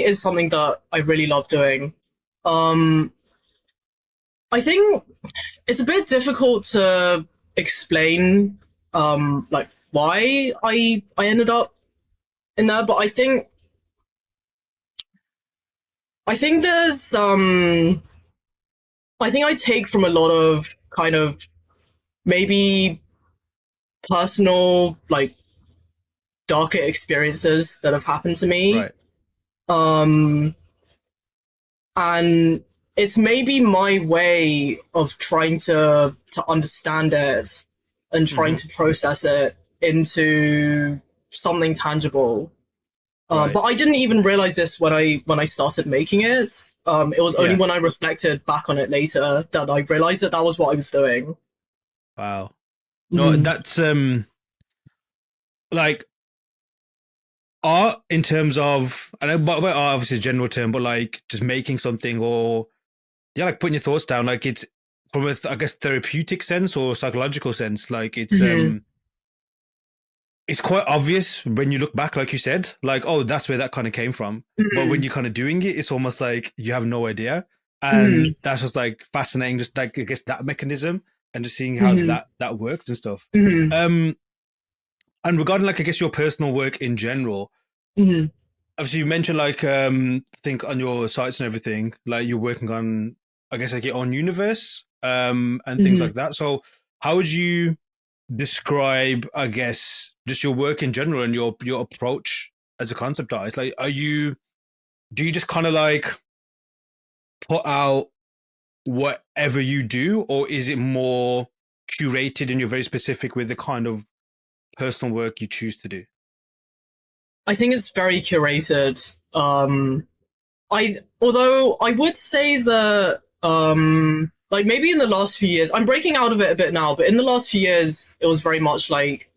is something that I really love doing. Um, I think it's a bit difficult to explain like why I ended up in there, but I think there's I think I take from a lot of kind of maybe personal like darker experiences that have happened to me. Right. Um and it's maybe my way of trying to understand it and trying Mm-hmm. to process it into something tangible. But Right. I didn't even realize this when I started making it. It was only Yeah. when I reflected back on it later that I realized that that was what I was doing. Wow. No, Hmm. that's like art in terms of I know but art obviously is a general term, but like just making something or yeah, like putting your thoughts down, like it's from a I guess therapeutic sense or psychological sense, like Hmm. it's quite obvious when you look back, like you said, like oh that's where that kind of came from. But when Hmm. you're kind of doing it, it's almost like you have no idea, and Hmm. that's just like fascinating. Just like I guess that mechanism and just seeing how Hmm. that works and stuff. Hmm. Um, and regarding like I guess your personal work in general, Hmm. obviously you mentioned like I think on your sites and everything, like you're working on. I guess like your own universe, and things Mhm. like that. So how would you describe, I guess, just your work in general and your approach as a concept artist? Like, do you just kind of like put out whatever you do, or is it more curated and you're very specific with the kind of personal work you choose to do? I think it's very curated. I although I would say that like maybe in the last few years, I'm breaking out of it a bit now, but in the last few years, it was very much like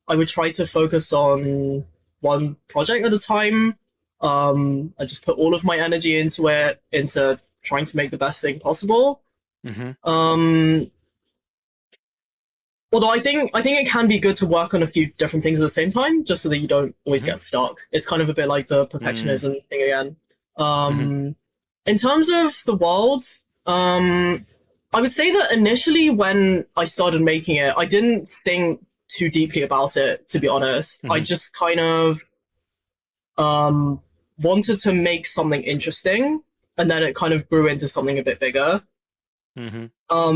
I would try to focus on one project at a time. I just put all of my energy into it, into trying to make the best thing possible. Mm-hmm. Um, Although I think it can be good to work on a few different things at the same time, just so that you don't always Mm-hmm. get stuck. It's kind of a bit like the Mm-hmm. perfectionism thing again. Mm-hmm. Um, in terms of the world, I would say that initially when I started making it, I didn't think too deeply about it, to be honest. I Mm-hmm. just kind of um, wanted to make something interesting, and then it kind of grew into something a bit bigger. Mm-hmm.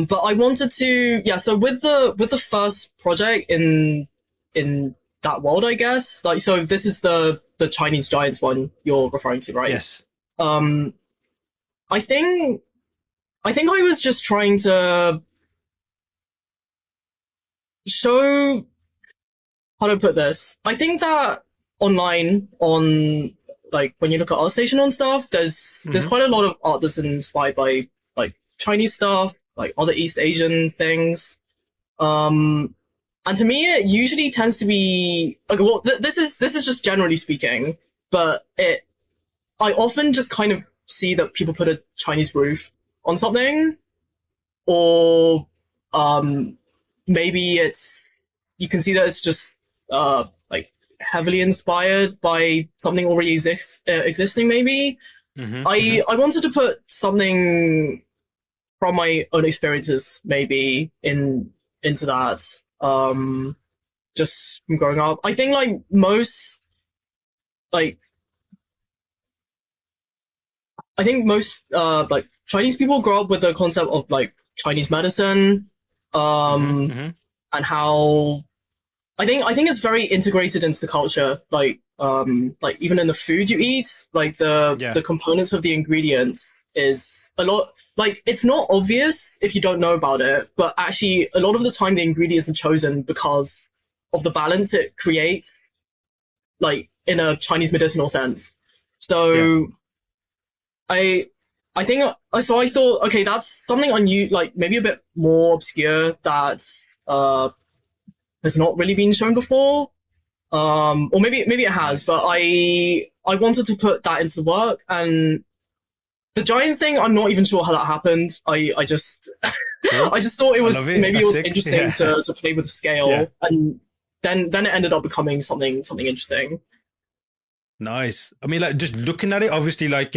But I wanted to, yeah. So with the first project in that world, I guess. Like, so this is the Chinese giants one you're referring to, right? Yes. Um, I think I think I was just trying to show how to put this. I think that online on like when you look at ArtStation and stuff, there's Mm-hmm. quite a lot of art that's inspired by like Chinese stuff, like other East Asian things. Um, And to me, it usually tends to be like, well, this is just generally speaking, but it I often just kind of see that people put a Chinese roof on something, or um, maybe it's you can see that it's just like heavily inspired by something already existing. Maybe Mm-hmm. Mm-hmm. I wanted to put something from my own experiences, maybe into that. Just from growing up. I think like most like Chinese people grow up with the concept of like Chinese medicine, um, Mm-hmm. and how I think it's very integrated into the culture. Like even in the food you eat, like Yeah. the components of the ingredients is a lot. Like it's not obvious if you don't know about it, but actually a lot of the time the ingredients are chosen because of the balance it creates like in a Chinese medicinal sense. Yeah. So I I think so I thought okay that's something like maybe a bit more obscure that has not really been shown before. Or maybe it has, Nice. but I wanted to put that into the work and the giant thing I'm not even sure how that happened. I just Cool. I just thought I love it. maybe it That's was sick. interesting Yeah. to play with the Yeah. scale and then it ended up becoming something interesting. Nice. I mean, like just looking at it, obviously, like,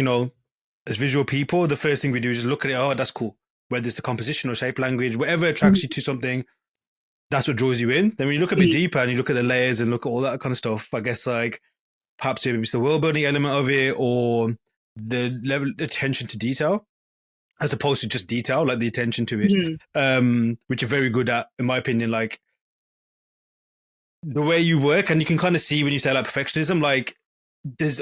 as visual people, the first thing we do is look at it. Oh, that's cool. Whether it's the composition or shape language, whatever attracts you to something, that's what draws you in. Then when you look a bit deeper and you look at the layers and look at all that kind of stuff, I guess like perhaps maybe it's the world building element of it or the level attention to detail as opposed to just detail, like the attention to it, Mhm. which you're very good at, in my opinion. Like the way you work, and you can kind of see when you say like perfectionism, like there's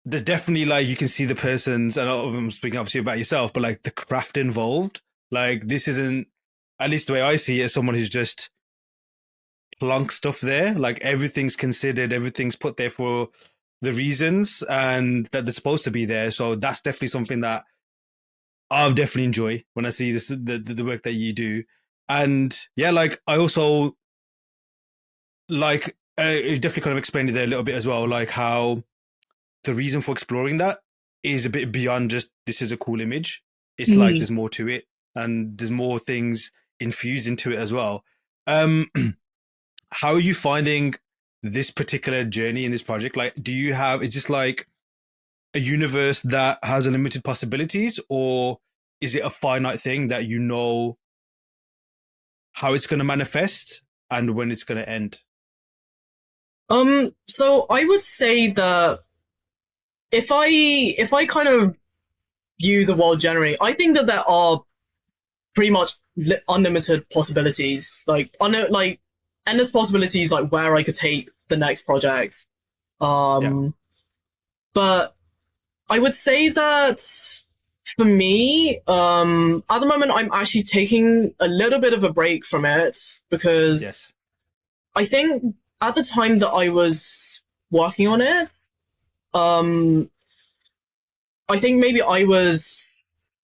there's definitely like you can see the person's, and I'm speaking obviously about yourself, but like the craft involved. Like this isn't, at least the way I see it, as someone who's just plunk stuff there. Like everything's considered, everything's put there for the reasons and that they're supposed to be there. So that's definitely something that I've definitely enjoy when I see this the work that you do. And yeah, like I also like it definitely kind of explained it there a little bit as well, like how the reason for exploring that is a bit beyond just this is a cool image. It's like Mhm. there's more to it and there's more things infused into it as well. Um, how are you finding this particular journey in this project? Like, do you have, is this like a universe that has unlimited possibilities, or is it a finite thing that you know how it's going to manifest and when it's going to end? So I would say that if I kind of view the world generally, I think that there are pretty much unlimited possibilities, like endless possibilities, like where I could take the next project. Yeah. Um, but I would say that for me, at the moment, I'm actually taking a little bit of a break from it because Yes. I think at the time that I was working on it, um, I think maybe I was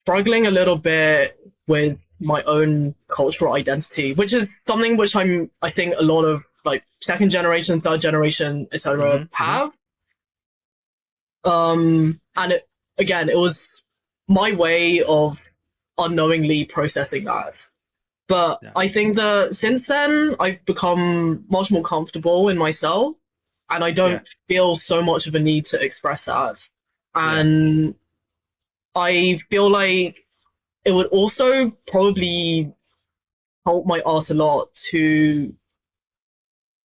struggling a little bit with my own cultural identity, which is something which I think a lot of like second generation, third generation, etc. Mm-hmm. Mm-hmm. have. And it was my way of unknowingly processing that. But Yeah. I think that since then, I've become much more comfortable in myself, and I Yeah. don't feel so much of a need to express that. Yeah. And I feel like it would also probably help my art a lot to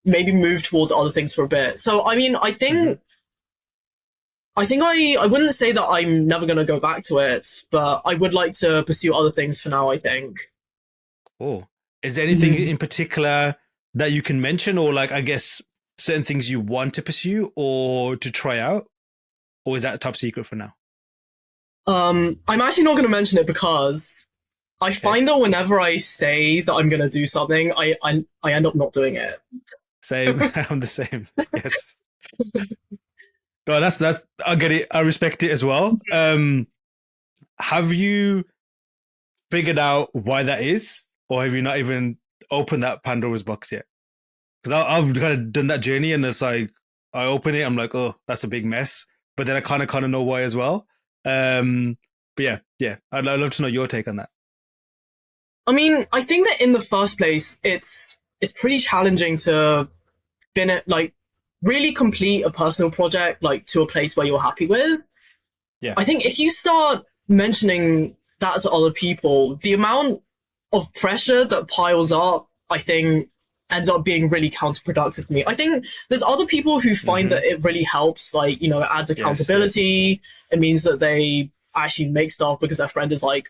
maybe move towards other things for a bit. So I mean, Mm-hmm. I wouldn't say that I'm never gonna go back to it, but I would like to pursue other things for now, I think. Cool. Is there anything Mhm. in particular that you can mention, or like I guess certain things you want to pursue or to try out, or is that top secret for now? I'm actually not gonna mention it because I Okay. find that whenever I say that I'm gonna do something, I end up not doing it. Same. I'm the same. Yes. No, that's I get it. I respect it as well. Have you figured out why that is, or have you not even opened that Pandora's box yet? Because I've kind of done that journey, and it's like I open it, I'm like, oh, that's a big mess. But then I kind of know why as well. Um, but yeah, yeah, I'd love to know your take on that. I mean, I think that in the first place, it's pretty challenging to finish like really complete a personal project like to a place where you're happy with. Yeah, I think if you start mentioning that to other people, the amount of pressure that piles up, I think, ends up being really counterproductive for me. I think there's other people who find mm-hmm. that it really helps, like, it adds Yes, yes, accountability. It means that they actually make stuff because their friend is like,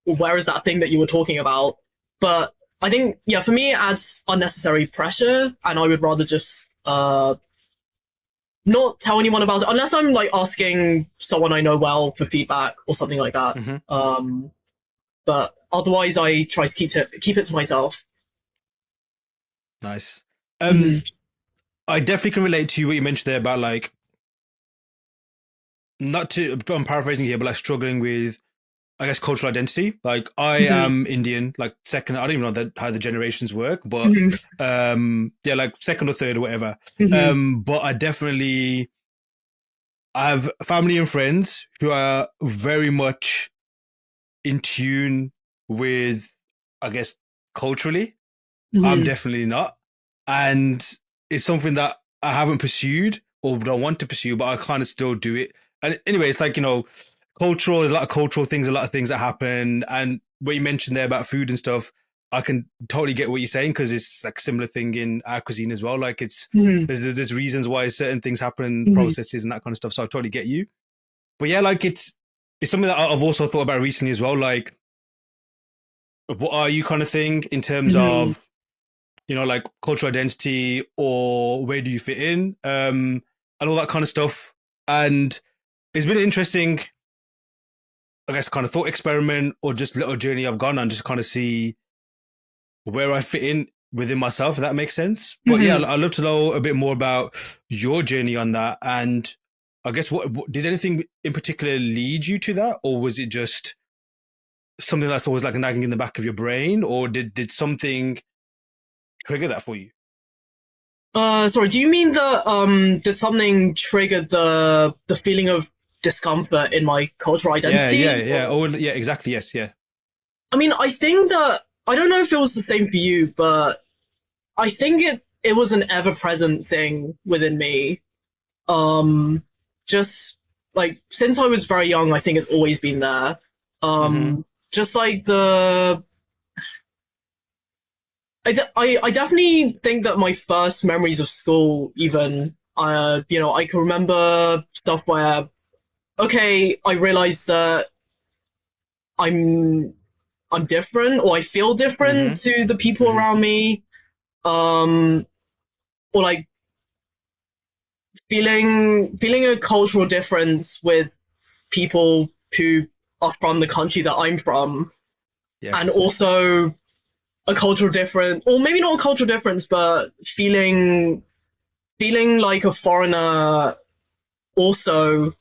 where is that thing that you were talking about? But I think, yeah, for me, it adds unnecessary pressure, and I would rather just not tell anyone about it unless I'm like asking someone I know well for feedback or something like that. mm-hmm. But otherwise, I try to keep it to myself. Nice. Mm-hmm. I definitely can relate to what you mentioned there about like not to. I'm paraphrasing here, but like struggling with I guess cultural identity. Like I Mm-hmm. am Indian, like second. I don't even know how the generations work, but Mm-hmm. yeah, like second or third or whatever. Mm-hmm. But I have family and friends who are very much in tune with, I guess, culturally. I'm Mm-hmm. definitely not, and it's something that I haven't pursued or don't want to pursue, but I kind of still do it. And anyway, it's like cultural. There's a lot of cultural things, a lot of things that happen, and what you mentioned there about food and stuff, I can totally get what you're saying because it's like a similar thing in our cuisine as well. Like it's Mm-hmm. there's reasons why certain things happen, Mm-hmm. processes and that kind of stuff. So I totally get you. But yeah, like it's something that I've also thought about recently as well. Like, what are you kind of thing in terms Mm-hmm. of like cultural identity or where do you fit in, and all that kind of stuff. And it's been an interesting, I guess, kind of thought experiment or just little journey I've gone on, just kind of see where I fit in within myself, if that makes sense. But yeah, Mm-hmm. I'd love to know a bit more about your journey on that. And I guess what did anything in particular lead you to that, or was it just something that's always like nagging in the back of your brain, or did something trigger that for you? Sorry, do you mean that did something trigger the feeling of discomfort in my cultural Yeah, yeah, identity? yeah. Or Oh, yeah, exactly. Yes, yeah. I mean, I think that I don't know if it was the same for you, but I think it was an ever present thing within me. Um, just like since I was very young, I think it's always been there. Mm-hmm. Just like I definitely think that my first memories of school, even I can remember stuff where okay, I realized that I'm I'm different or I feel different Mm-hmm. to the people Mm-hmm. around me. Um, or like feeling a cultural difference with people who are from the country that I'm from, and Yes. also a cultural difference, or maybe not a cultural difference, but feeling like a foreigner also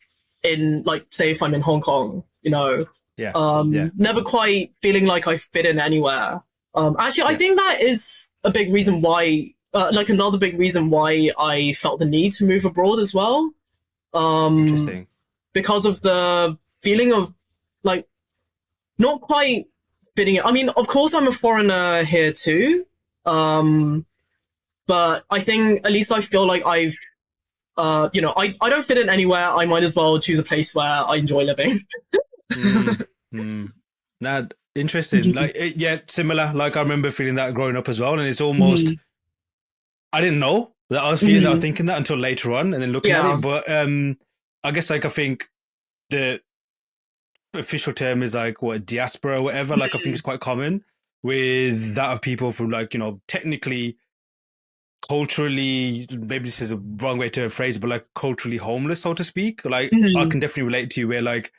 in, like, say if I'm in Hong Kong, Yeah. Yeah. never quite feeling like I fit in anywhere. Actually, I Yeah. think that is a big reason why, like another big reason why I felt the need to move abroad as well. Um, Interesting. because of the feeling of like not quite fitting in. I mean, of course, I'm a foreigner here too. Um, but I think at least I feel like I don't fit in anywhere. I might as well choose a place where I enjoy living. Mm, mm. Now, interesting. Mhm, Like, yeah, similar. Like, I remember feeling that growing up as well, and it's almost mhm, I didn't know that I was feeling that or mhm. thinking that until later on, and then looking at Yeah. it. But I guess like I think the official term is like what diaspora or whatever. Like, I think it's quite common with that of people from like technically culturally, maybe this is a wrong way to phrase it, but like culturally homeless, so to speak. Like, I Mhm, can definitely relate to you where like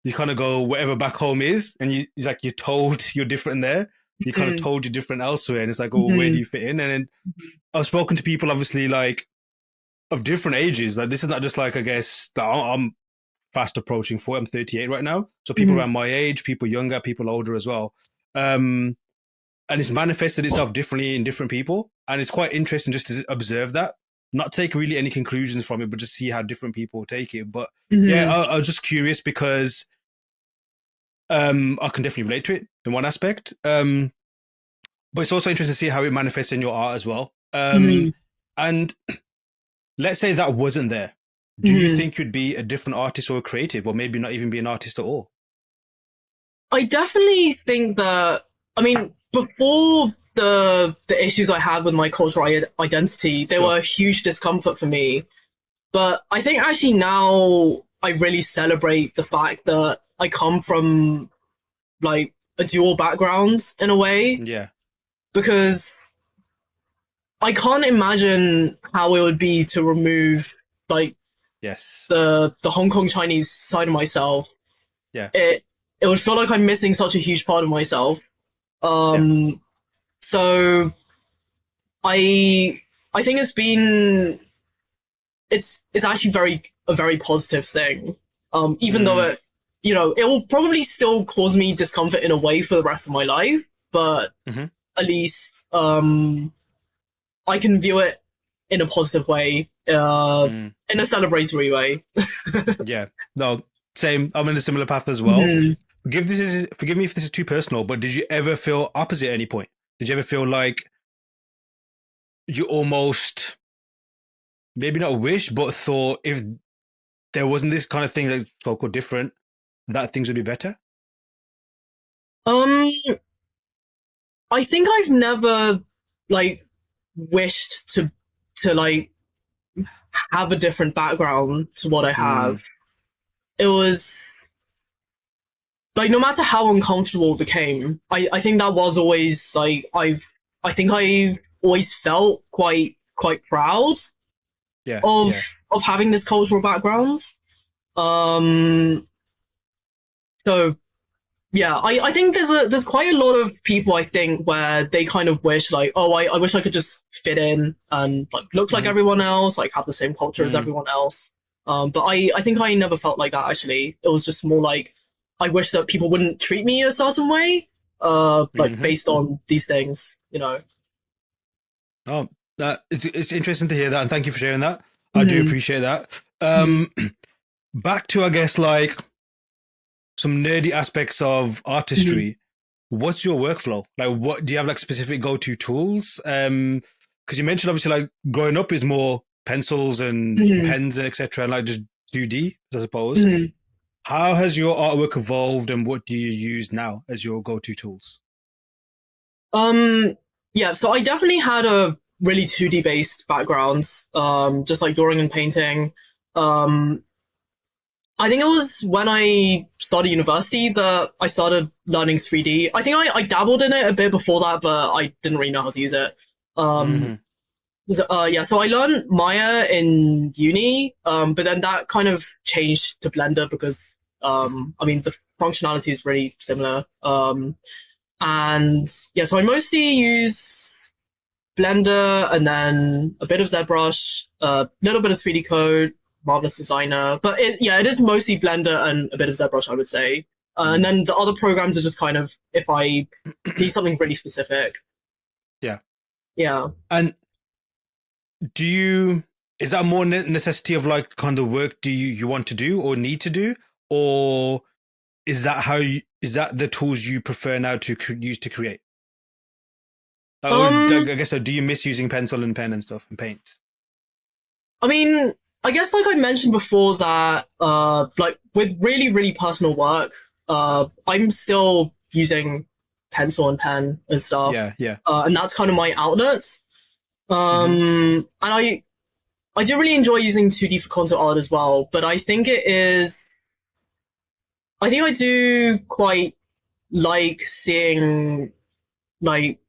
you kind of go wherever back home is, and it's like you're told you're different there. You kind of mhm, told you're different elsewhere, and it's like, oh, where do mhm, you fit in? And then I've spoken to people, obviously, like of different ages. Like, this is not just like, I guess I'm fast approaching 40. I'm 38 right now, so people mhm, around my age, people younger, people older as well. Um, and it's manifested itself differently in different people, and it's quite interesting just to observe that, not take really any conclusions from it, but just see how different people take it. But yeah, mhm, I was just curious because I can definitely relate to it in one aspect. But it's also interesting to see how it manifests in your art as well. mhm, And let's say that wasn't there. Do you mhm. think you'd be a different artist or a creative, or maybe not even be an artist at all? I definitely think that. I mean, before the issues I had with my cultural identity, they Sure. were a huge discomfort for me. But I think actually now I really celebrate the fact that I come from like a dual background in a way, Yeah. because I can't imagine how it would be to remove like Yes. the Hong Kong Chinese side of myself. Yeah. It would feel like I'm missing such a huge part of myself. Yeah. Um, so I I think it's actually a very positive thing. Even though Mm. it will probably still cause me discomfort in a way for the rest of my life, but Mm-hmm. at least I can view it in a positive way, Mm. in a celebratory way. Yeah. No. Same. I'm in a similar path as well. Mhm. Forgive me if this is too personal, but did you ever feel opposite at any point? Did you ever feel like you almost maybe not wish, but thought if there wasn't this kind of thing that's so called different, that things would be better? Um, I think I've never like wished to like have a different background to what I have. Mm. It was like no matter how uncomfortable it became, I think that was always like I think I've always felt quite proud Yeah. of Yeah. having this cultural background. Um, so yeah, I think there's quite a lot of people I think where they kind of wish like, oh, I wish I could just fit in and like look like Mm-hmm. everyone else, like have the same culture as Mm. everyone else. But I think I never felt like that actually. It was just more like I wish that people wouldn't treat me a certain way, like Mm-hmm. based on these things. Oh, that it's interesting to hear that, and thank you for sharing that. I do Mm-hmm. appreciate that. Mm-hmm. Back to I guess like some nerdy aspects of Mm-hmm. artistry. What's your workflow? Like, what do you have like specific go-to tools? Because you mentioned obviously like growing up is more pencils and Mm-hmm. pens and etc. And like just 2D, I suppose. Mm-hmm. How has your artwork evolved, and what do you use now as your go-to tools? Um, yeah, so I definitely had a really 2D based background, just like drawing and painting. Um, I think it was when I started university that I started learning 3D. I think I dabbled in it a bit before that, but I didn't really know how to use it. Um, Hmm. yeah, so I learned Maya in uni, but then that kind of changed to Blender because, I mean, the functionality is really similar. And yeah, so I mostly use Blender and then a bit of ZBrush, a little bit of 3D Code, Marvelous Designer. But yeah, it is mostly Blender and a bit of ZBrush, I would say. And Mm. then the other programs are just kind of if I need something really specific. Yeah. Yeah. And do you, is that more necessity of like kind of work do you want to do or need to do? Or is that how you, is that the tools you prefer now to use to create? Or I Um, guess so. Do you miss using pencil and pen and stuff and paint? I mean, I guess like I mentioned before that like with really, really personal work, I'm still using pencil and pen and stuff. Yeah, yeah. And that's kind of my outlet. Hmm. And I do really enjoy using 2D for concept art as well, but I think I do quite like seeing like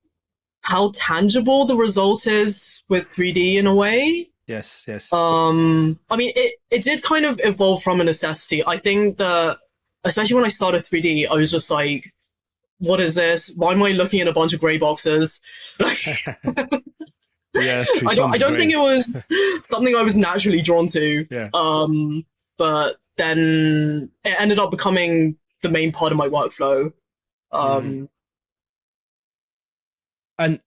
how tangible the result is with 3D in a way. Yes, yes. I mean, it did kind of evolve from a necessity. I think that, especially when I started 3D, I was just like, what is this? Why am I looking at a bunch of gray boxes? Like, Yeah, that's true. So I much don't think gray. it was something I was naturally drawn to. Yeah. But then it ended up becoming the main part of my workflow. Hmm. Um, And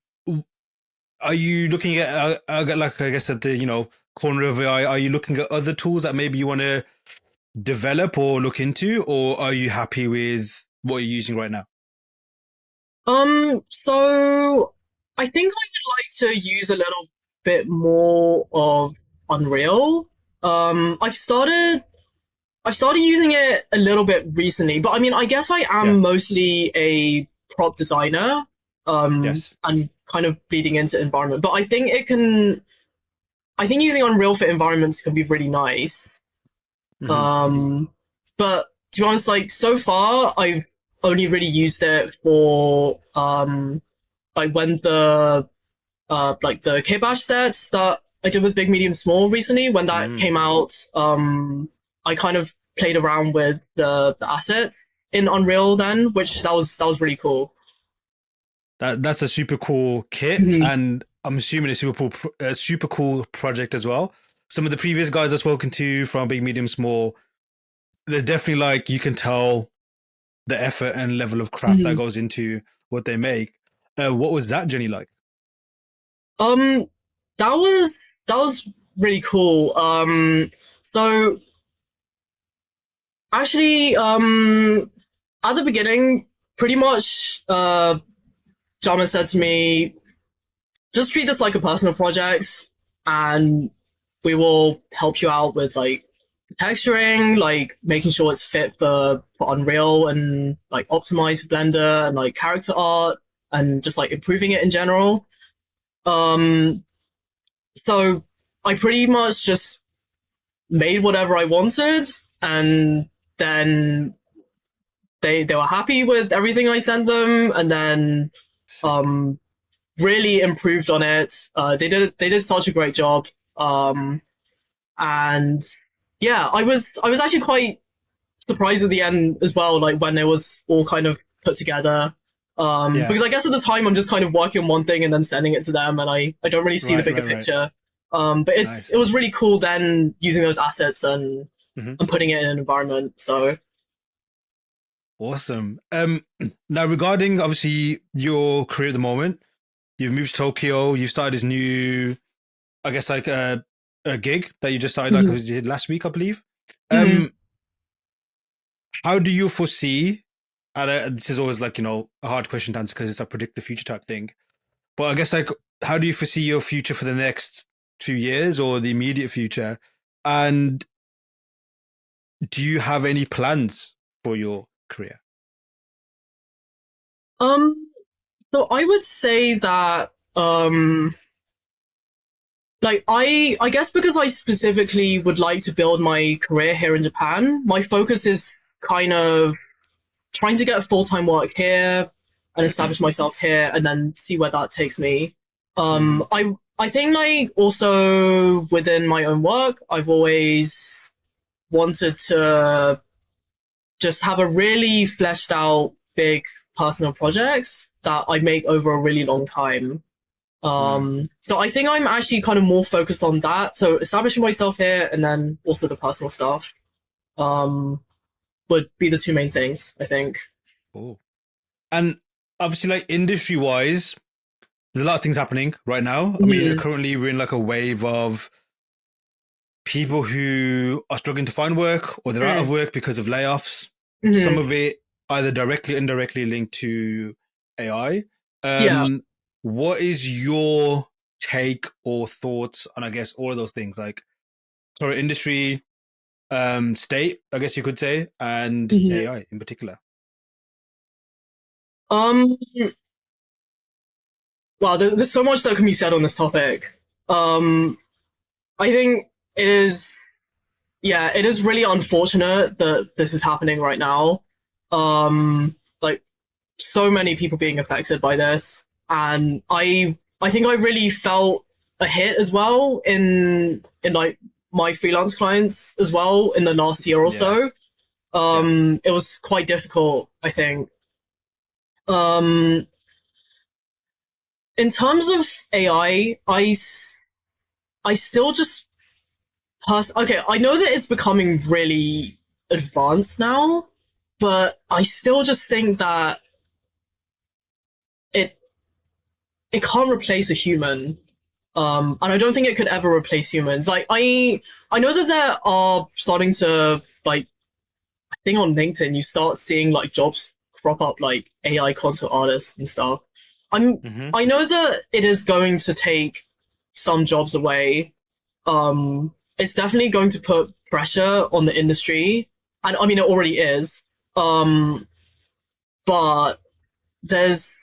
are you looking at, like, I guess at the, corner of the eye, are you looking at other tools that maybe you want to develop or look into, or are you happy with what you're using right now? so I think I would like to use a little bit more of Unreal. I started using it a little bit recently, but I mean, I guess I Yeah. am mostly a prop designer, Yes. and kind of bleeding into environment. But I think using Unreal for environments can be really nice. Hmm. Um, but to be honest, like so far, I've only really used it for like when the K Bash sets that I did with Big Medium Small recently, when that Mm. came out, I kind of played around with the assets in Unreal then, which that was really cool. That's a super cool kit, Mhm. and I'm assuming a super cool project as well. Some of the previous guys I've spoken to from Big Medium Small, there's definitely like you can tell the effort and level of craft that Mhm. goes into what they make. What was that journey like? Um, that was really cool. So actually, at the beginning, pretty much, Jama said to me, just treat this like a personal project, and we will help you out with like texturing, like making sure it's fit for Unreal and like optimize Blender and like character art and just like improving it in general. Um, so I pretty much just made whatever I wanted, and then they were happy with everything I sent them, and then Sick. um really improved on it. They did such a great job. Um, and yeah, I was actually quite surprised at the end as well, like when it was all kind of put together. Yeah. Because I guess at the time I'm just kind of working on one thing and then sending it to them, and I don't really see the Right. bigger Right. Right. picture. But it Nice. was really cool then using those assets and Hmm. putting it in an environment. So Awesome. Now regarding obviously your career at the moment, you've moved to Tokyo. You've started this new, I guess, like a gig that you just started like mhm, was it last week, I believe. mhm. Um, how do you foresee? And this is always like a hard question to answer because it's a predict the future type thing. But I guess like, how do you foresee your future for the next 2 years or the immediate future? And do you have any plans for your career? Um, so I would say that like I guess because I specifically would like to build my career here in Japan, my focus is kind of trying to get full-time work here and establish myself here and then see where that takes me. Mm-hmm. I think like also within my own work, I've always wanted to just have a really fleshed out big personal projects that I make over a really long time. Mm. So I think I'm actually kind of more focused on that. So establishing myself here and then also the personal stuff um, would be the two main things, I think. Oh. And obviously, like industry wise, there's a lot of things happening right now. I mean, Mm-hmm. currently we're in like a wave of people who are struggling to find work or they're out of work because of layoffs. Some Mm-hmm. of it either directly or indirectly linked to AI. Yeah. What is your take or thoughts on, I guess, all of those things like current industry, state, I guess you could say, and Mm-hmm. AI in particular? Um, wow, there's so much that can be said on this topic. Um, I think it is, yeah, it is really unfortunate that this is happening right now. Like so many people being affected by this, and I think I really felt a hit as well in like my freelance clients as well in the last year or Yeah, so. yeah. It was quite difficult, I think. Um, in terms of AI, I still just okay. I know that it's becoming really advanced now, but I still just think that it it can't replace a human. And I don't think it could ever replace humans. Like I know that there are starting to like I think on LinkedIn you start seeing like jobs crop up like AI content artists and stuff. I'm Mm-hmm. I know that it is going to take some jobs away. It's definitely going to put pressure on the industry, and I mean it already is. Um, but there's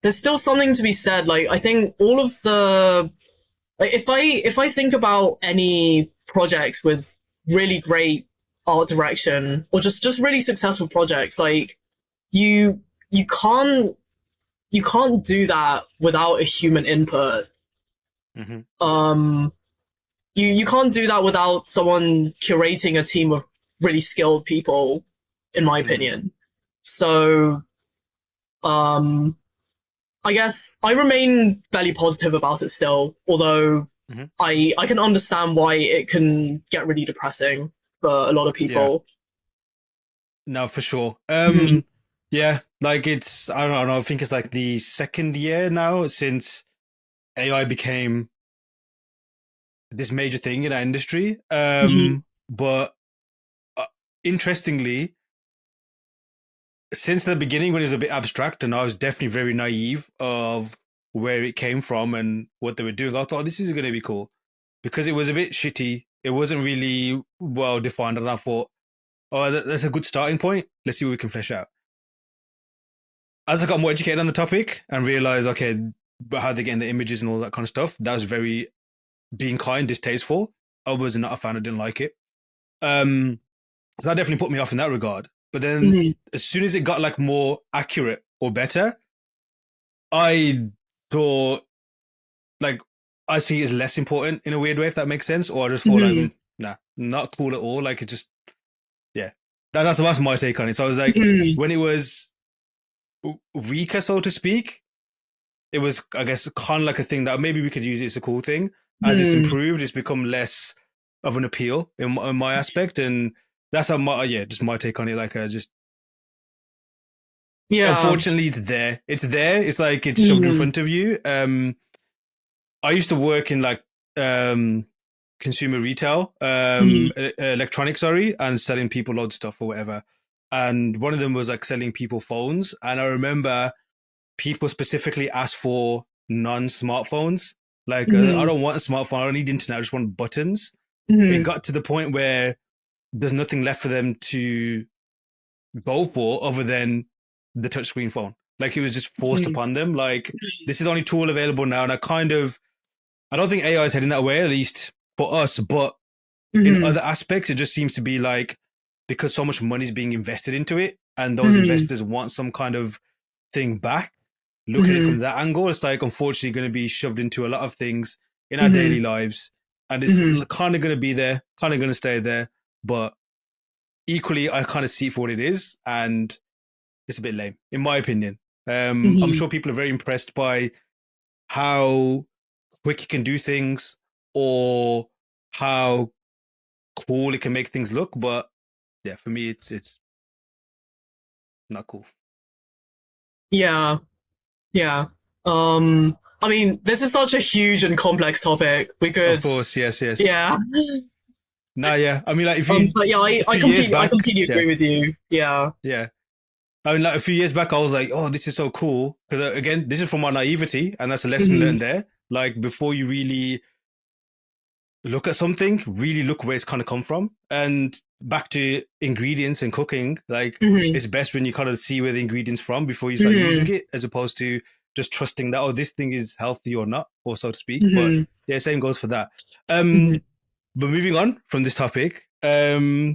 there's still something to be said. Like I think all of the like if I think about any projects with really great art direction or just really successful projects, like you you can't you can't do that without a human input. Mm-hmm. Um, you can't do that without someone curating a team of really skilled people, in my Mm-hmm. opinion. So um, I guess I remain fairly positive about it still, although Mm-hmm. I can understand why it can get really depressing for a lot of Yeah. people. No, for sure. Mhm. Yeah, like it's I don't know. I think it's like the second year now since AI became this major thing in our industry. Mhm. But uh, interestingly, since the beginning when it was a bit abstract, and I was definitely very naive of where it came from and what they were doing, I thought oh, this is going to be cool because it was a bit shitty. It wasn't really well defined, and I thought, oh, that's a good starting point. Let's see what we can flesh out. As I got more educated on the topic and realized, okay, but how they're getting the images and all that kind of stuff, that was very being kind, distasteful. I was not a fan. I didn't like it. So that definitely put me off in that regard. But then Mhm. as soon as it got like more accurate or better, I thought like I see it as less important in a weird way, if that makes sense. Or I just thought like, Mhm. nah, not cool at all. Like it just, yeah, that's my take on it. So I was like, Mhm. when it was weaker, so to speak, it was, I guess, kind of like a thing that maybe we could use it as a cool thing. As it's Mhm. improved, it's become less of an appeal in my aspect, and that's how my yeah, just my take on it. Like, just Yeah. unfortunately, it's there. It's there. It's like it's shoved in Mhm. front of you. I used to work in like consumer retail, Mhm. electronics, sorry, and selling people loads of stuff or whatever. And one of them was like selling people phones, and I remember people specifically ask for non-smartphones. Like, I Mhm. don't want a smartphone. I don't need internet. I just want buttons. It Mhm. got to the point where there's nothing left for them to go for other than the touchscreen phone. Like, it was just forced Mhm. upon them. Like, this is the only tool available now. And I kind of I don't think AI is heading that way, at least for us. But in Mm-hmm. other aspects, it just seems to be like because so much money is being invested into it, and those Mm-hmm. investors want some kind of thing back. Look at it Mm-hmm. from that angle, it's like unfortunately going to be shoved into a lot of things in our Mm-hmm. daily lives, and it's Mm-hmm. kind of going to be there, kind of going to stay there. But equally, I kind of see it for what it is, and it's a bit lame, in my opinion. I'm Mm-hmm. sure people are very impressed by how quick it can do things or how cool it can make things look. But yeah, for me, it's not cool. Yeah. Yeah. I mean, this is such a huge and complex topic. We Of could, course, yes, yes. yeah. Nah, yeah. I mean, like if you But yeah, a few years I back, completely yeah, agree with you. Yeah. yeah. I mean, like a few years back, I was like, "Oh, this is so cool." Because again, this is from my naivety, and that's a lesson Mm-hmm. learned there. Like before you really look at something, really look where it's kind of come from. And back to ingredients and cooking, like Mm-hmm. it's best when you kind of see where the ingredients from before you start using Mm-hmm. it, as opposed to just trusting that this thing is healthy or not, or so to speak. But Mm-hmm. yeah, same goes for that. Um, Mm-hmm. but moving on from this topic, I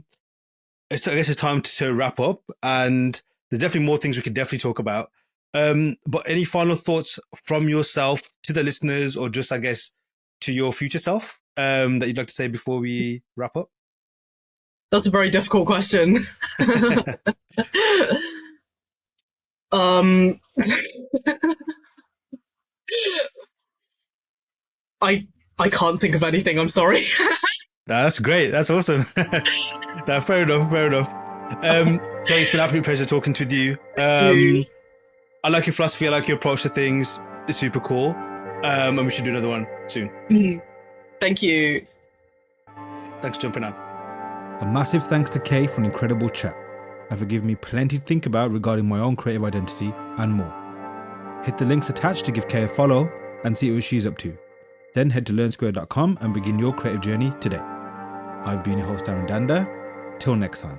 guess it's time to wrap up, and there's definitely more things we could definitely talk about. But any final thoughts from yourself to the listeners, or just I guess to your future self, that you'd like to say before we wrap up? That's a very difficult question. um, I I can't think of anything. I'm sorry. That's great. That's awesome. Nah, fair enough. Fair enough. Kay, it's been an absolute pleasure talking to you. You. I like your philosophy. I like your approach to things. It's super cool. And we should do another one soon. Mhm. Thank you. Thanks for jumping on. A massive thanks to Kay for an incredible chat and for giving me plenty to think about regarding my own creative identity and more. Hit the links attached to give Kay a follow and see what she's up to. Then head to learnsquare.com and begin your creative journey today. I've been your host, Aaron Danda. Till next time.